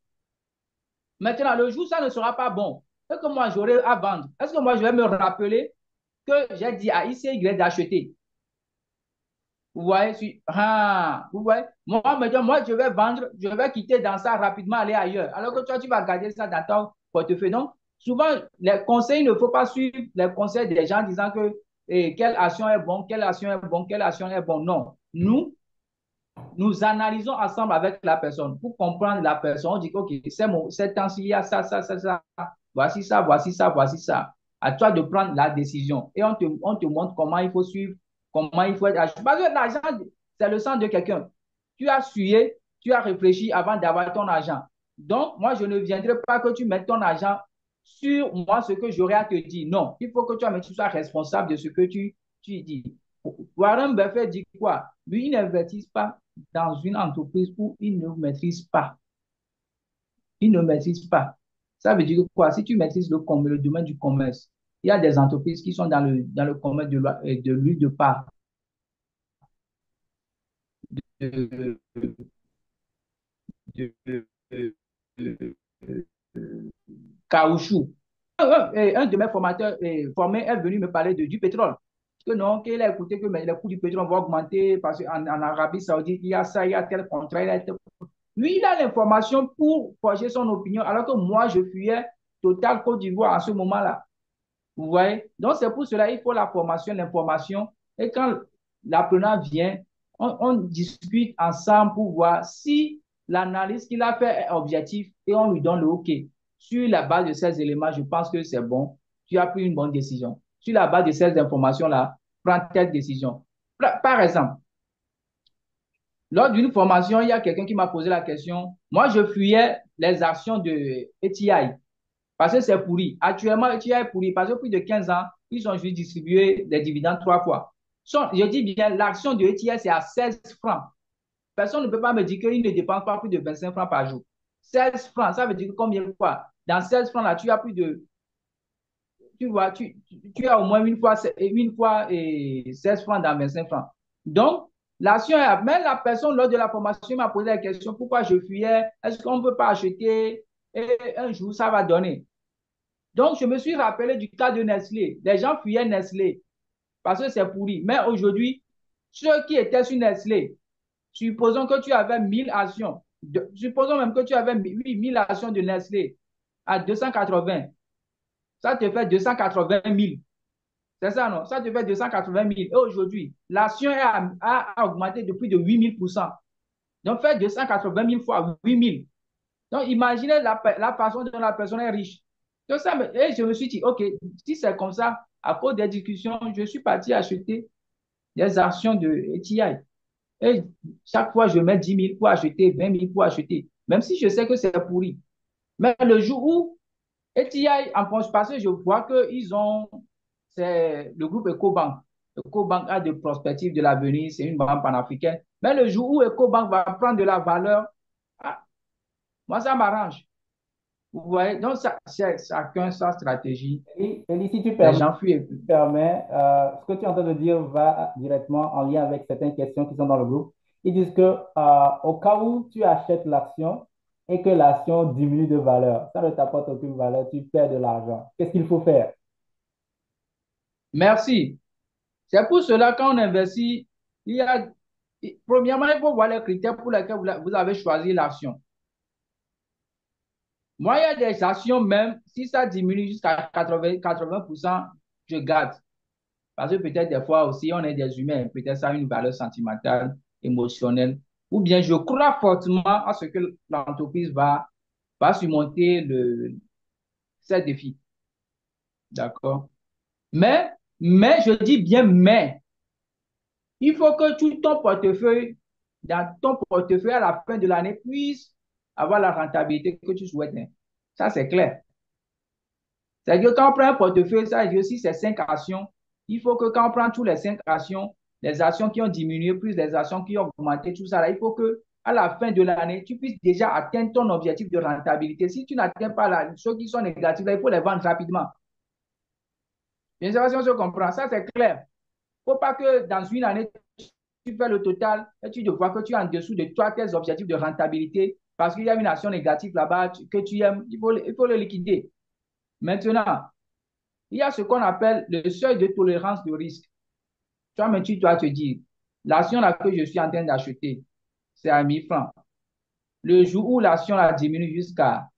Maintenant, le jour où ça ne sera pas bon, est-ce que moi j'aurai à vendre? Est-ce que moi je vais me rappeler que j'ai dit à ICY d'acheter? Vous voyez, vous voyez, moi, maintenant, moi, je vais vendre, je vais quitter dans ça rapidement, aller ailleurs. Alors que toi, tu vas garder ça dans ton portefeuille. Donc, souvent, les conseils, il ne faut pas suivre les conseils des gens disant que quelle action est bon, quelle action est bon, quelle action est bon. Non. Nous analysons ensemble avec la personne pour comprendre la personne. On dit, OK, c'est temps-ci, il y a ça, ça, ça, ça. Voici ça, voici ça, voici ça. À toi de prendre la décision. Et on te montre comment il faut suivre, comment il faut être. Parce que l'argent, c'est le sang de quelqu'un. Tu as sué, tu as réfléchi avant d'avoir ton argent. Donc, moi, je ne viendrai pas que tu mettes ton argent sur moi, ce que j'aurais à te dire. Non, il faut que tu sois responsable de ce que tu dis. Warren Buffett dit quoi? Lui, il n'investit pas dans une entreprise où il ne maîtrise pas. Il ne maîtrise pas. Ça veut dire quoi? Si tu maîtrises le domaine du commerce, il y a des entreprises qui sont dans le commerce de l'huile de palme, de, de, de, de- de- de caoutchouc. Un de mes formateurs formés est venu me parler du pétrole. Que non, qu'il a écouté que mais, les coûts du pétrole vont augmenter parce qu'en Arabie Saoudite, il y a ça, il y a tel contrat, il y a tel... Lui, il a l'information pour forger son opinion, alors que moi, je fuyais Total Côte d'Ivoire à ce moment-là. Vous voyez? Donc, c'est pour cela il faut la formation, l'information. Et quand l'apprenant vient, on discute ensemble pour voir si l'analyse qu'il a fait est objective et on lui donne le OK. Sur la base de ces éléments, je pense que c'est bon. Tu as pris une bonne décision. Sur la base de ces informations-là, prends telle décision. Par exemple, lors d'une formation, il y a quelqu'un qui m'a posé la question. Moi, je fuyais les actions de ETI. Parce que c'est pourri. Actuellement, tu est pourri parce que plus de 15 ans, ils ont juste distribué des dividendes 3 fois. Je dis bien, l'action de ETS, c'est à 16 francs. Personne ne peut pas me dire qu'il ne dépense pas plus de 25 francs par jour. 16 francs, ça veut dire combien de fois? Dans 16 francs, là, tu as plus de, tu vois, tu as au moins une fois et 16 francs dans 25 francs. Donc, l'action est, même la personne, lors de la formation, m'a posé la question, pourquoi je fuyais? Est-ce qu'on ne peut pas acheter? Et un jour, ça va donner. Donc, je me suis rappelé du cas de Nestlé. Les gens fuyaient Nestlé parce que c'est pourri. Mais aujourd'hui, ceux qui étaient sur Nestlé, supposons que tu avais 1000 actions, supposons même que tu avais 1000 actions de Nestlé à 280, ça te fait 280 000. C'est ça, non? Ça te fait 280 000. Et aujourd'hui, l'action a augmenté de plus de 8000%. Donc, fait 280 000 fois 8000. Donc, imaginez la façon dont la personne est riche. Donc, et je me suis dit, OK, si c'est comme ça, à cause des discussions, je suis parti acheter des actions de ETI. Et chaque fois, je mets 10 000 pour acheter, 20 000 pour acheter, même si je sais que c'est pourri. Mais le jour où ETI en pense passer, je vois qu'ils ont, c'est le groupe EcoBank. EcoBank a de prospectives de l'avenir, c'est une banque panafricaine. Mais le jour où EcoBank va prendre de la valeur, ah, moi, ça m'arrange. Vous voyez, donc c'est chacun sa stratégie. Et si tu Les permets, gens fuient. ce que tu es en train de dire va directement en lien avec certaines questions qui sont dans le groupe. Ils disent que au cas où tu achètes l'action et que l'action diminue de valeur, ça ne t'apporte aucune valeur, tu perds de l'argent. Qu'est-ce qu'il faut faire? Merci. C'est pour cela quand on investit, il y a, premièrement, il faut voir les critères pour lesquels vous avez choisi l'action. Moi, il y a des actions même, si ça diminue jusqu'à 80%, je garde. Parce que peut-être des fois aussi, on est des humains, peut-être ça a une valeur sentimentale, émotionnelle. Ou bien je crois fortement à ce que l'entreprise va surmonter ces défis. D'accord? Mais, je dis bien mais, il faut que tout ton portefeuille, dans ton portefeuille à la fin de l'année, puisse avoir la rentabilité que tu souhaites, hein. Ça, c'est clair. C'est-à-dire que quand on prend un portefeuille, ça veut dire aussi c'est 5 actions. Il faut que quand on prend tous les 5 actions, les actions qui ont diminué, plus les actions qui ont augmenté, tout ça, là, il faut que à la fin de l'année, tu puisses déjà atteindre ton objectif de rentabilité. Si tu n'atteins pas là, ceux qui sont négatifs, là, il faut les vendre rapidement. Je ne sais pas si on se comprend. Ça, c'est clair. Il ne faut pas que dans une année, tu fais le total et tu vois que tu es en dessous de toi, tes objectifs de rentabilité parce qu'il y a une action négative là-bas que tu aimes. Il faut le liquider. Maintenant, il y a ce qu'on appelle le seuil de tolérance de risque. Toi-même, tu dois te dire, l'action là que je suis en train d'acheter, c'est à 1000 francs. Le jour où l'action là diminue jusqu'à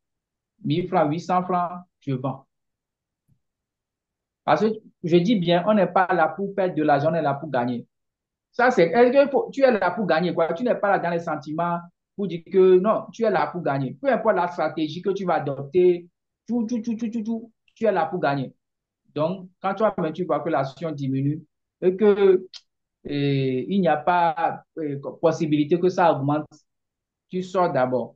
1000 francs, 800 francs, je vends. Parce que je dis bien, on n'est pas là pour perdre de l'argent, on est là pour gagner. Ça, c'est, est-ce que tu es là pour gagner, quoi? Tu n'es pas là dans les sentiments pour dire que non, tu es là pour gagner. Peu importe la stratégie que tu vas adopter, tu es là pour gagner. Donc, quand toi-même, tu vois que l'action diminue et que il n'y a pas possibilité que ça augmente, tu sors d'abord.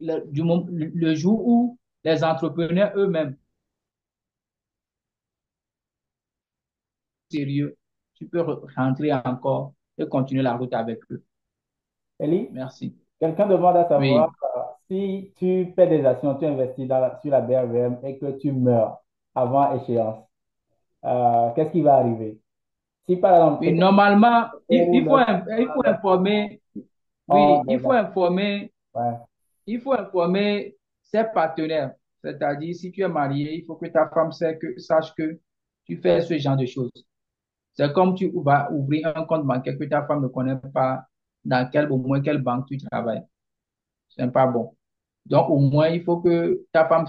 Le jour où les entrepreneurs eux-mêmes, sérieux, tu peux rentrer encore et continuer la route avec eux. Ellie, Merci. quelqu'un demande à savoir Oui. si tu fais des actions, tu investis sur la BRVM et que tu meurs avant échéance, qu'est-ce qui va arriver? Si par exemple, Oui, peut-être, normalement, ou le il faut informer, on oui, ouais, il faut informer ses partenaires. C'est-à-dire, si tu es marié, il faut que ta femme sache que tu fais ce genre de choses. C'est comme tu vas ouvrir un compte bancaire que ta femme ne connaît pas au moins quelle banque tu travailles. C'est pas bon. Donc, au moins, il faut que ta femme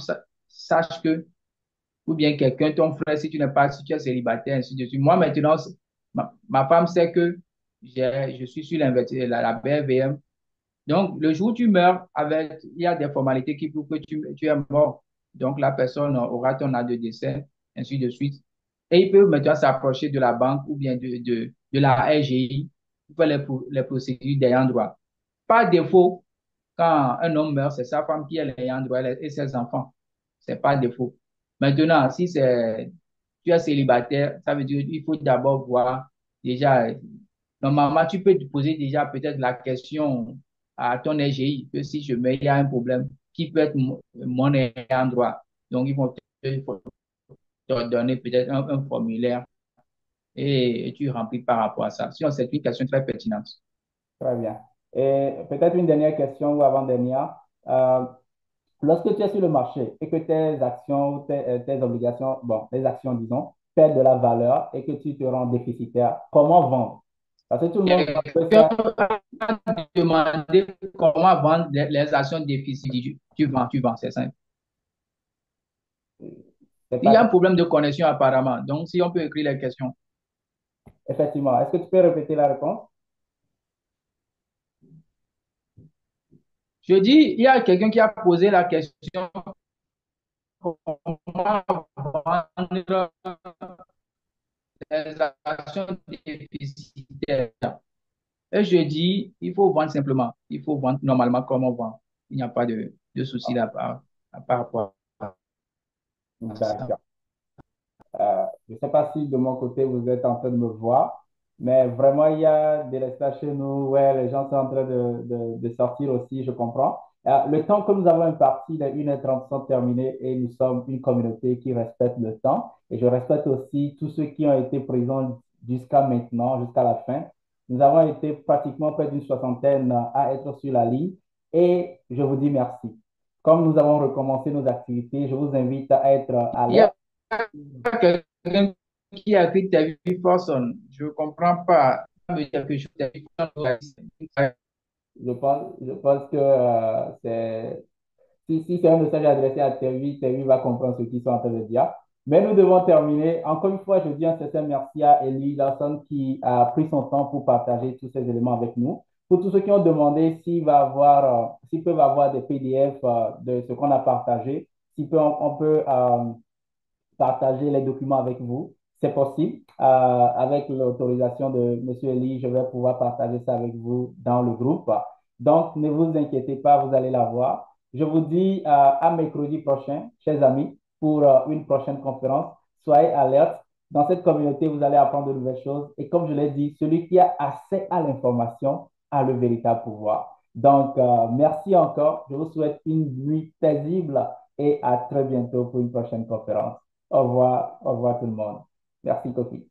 sache que, ou bien quelqu'un, ton frère, si tu es célibataire, ainsi de suite. Moi, maintenant, ma femme sait que je suis sur la BVM. Donc, le jour où tu meurs, il y a des formalités qui prouvent que tu es mort. Donc, la personne aura ton acte de décès, ainsi de suite. Et il peut maintenant s'approcher de la banque ou bien de la RGI pour faire les procédures d'ayant droit. Par défaut, quand un homme meurt, c'est sa femme qui est l'ayant droit et ses enfants. C'est pas défaut. Maintenant, si tu es célibataire, ça veut dire qu'il faut d'abord voir déjà, normalement, tu peux te poser déjà peut-être la question à ton RGI que si je mets, il y a un problème qui peut être mon ayant droit. Donc, il faut te donner peut-être un formulaire et tu remplis par rapport à ça. Sinon, c'est une question très pertinente. très bien. Et peut-être une dernière question ou avant-dernière. Euh, Lorsque tu es sur le marché et que tes actions ou tes obligations, bon, les actions, disons, perdent de la valeur et que tu te rends déficitaire, comment vendre? Parce que tout le monde sait un peu Quelqu'un ça. a demandé comment vendre les actions déficitaires. Tu vends, c'est simple. C'est Il y pas a un ça. problème de connexion apparemment. Donc, si on peut écrire les questions. Effectivement. Est-ce que tu peux répéter la réponse? Je dis, il y a quelqu'un qui a posé la question comment vendre les actions déficitaires. Et je dis, il faut vendre simplement. Il faut vendre normalement comme on vend. Il n'y a pas de souci là par rapport à ça. D'accord. Je ne sais pas si de mon côté vous êtes en train de me voir, mais vraiment il y a des l'espace chez nous. Ouais, les gens sont en train de sortir aussi, je comprends. Le temps que nous avons imparti, les 1h30 sont terminés et nous sommes une communauté qui respecte le temps. Et je respecte aussi tous ceux qui ont été présents jusqu'à maintenant, jusqu'à la fin. Nous avons été pratiquement près d'une soixantaine à être sur la ligne et je vous dis merci. Comme nous avons recommencé nos activités, je vous invite à être à Il y l'aise. a quelqu'un qui a écrit ta vie Forson. Je ne comprends pas. Ça veut dire quelque chose, ta vie Forson. Je pense que si c'est un message adressé à Terry va comprendre ce qu'ils sont en train de dire. Mais nous devons terminer. Encore une fois, je dis un certain merci à Ellie Lawson qui a pris son temps pour partager tous ces éléments avec nous. Pour tous ceux qui ont demandé s'ils peuvent avoir des PDF de ce qu'on a partagé, on peut partager les documents avec vous. C'est possible. Avec l'autorisation de Monsieur Elie, je vais pouvoir partager ça avec vous dans le groupe. Donc, ne vous inquiétez pas, vous allez la voir. Je vous dis à mercredi prochain, chers amis, pour une prochaine conférence. Soyez alertes. Dans cette communauté, vous allez apprendre de nouvelles choses. Et comme je l'ai dit, celui qui a accès à l'information a le véritable pouvoir. Donc, merci encore. Je vous souhaite une nuit paisible et à très bientôt pour une prochaine conférence. Au revoir tout le monde. Merci, Kofi.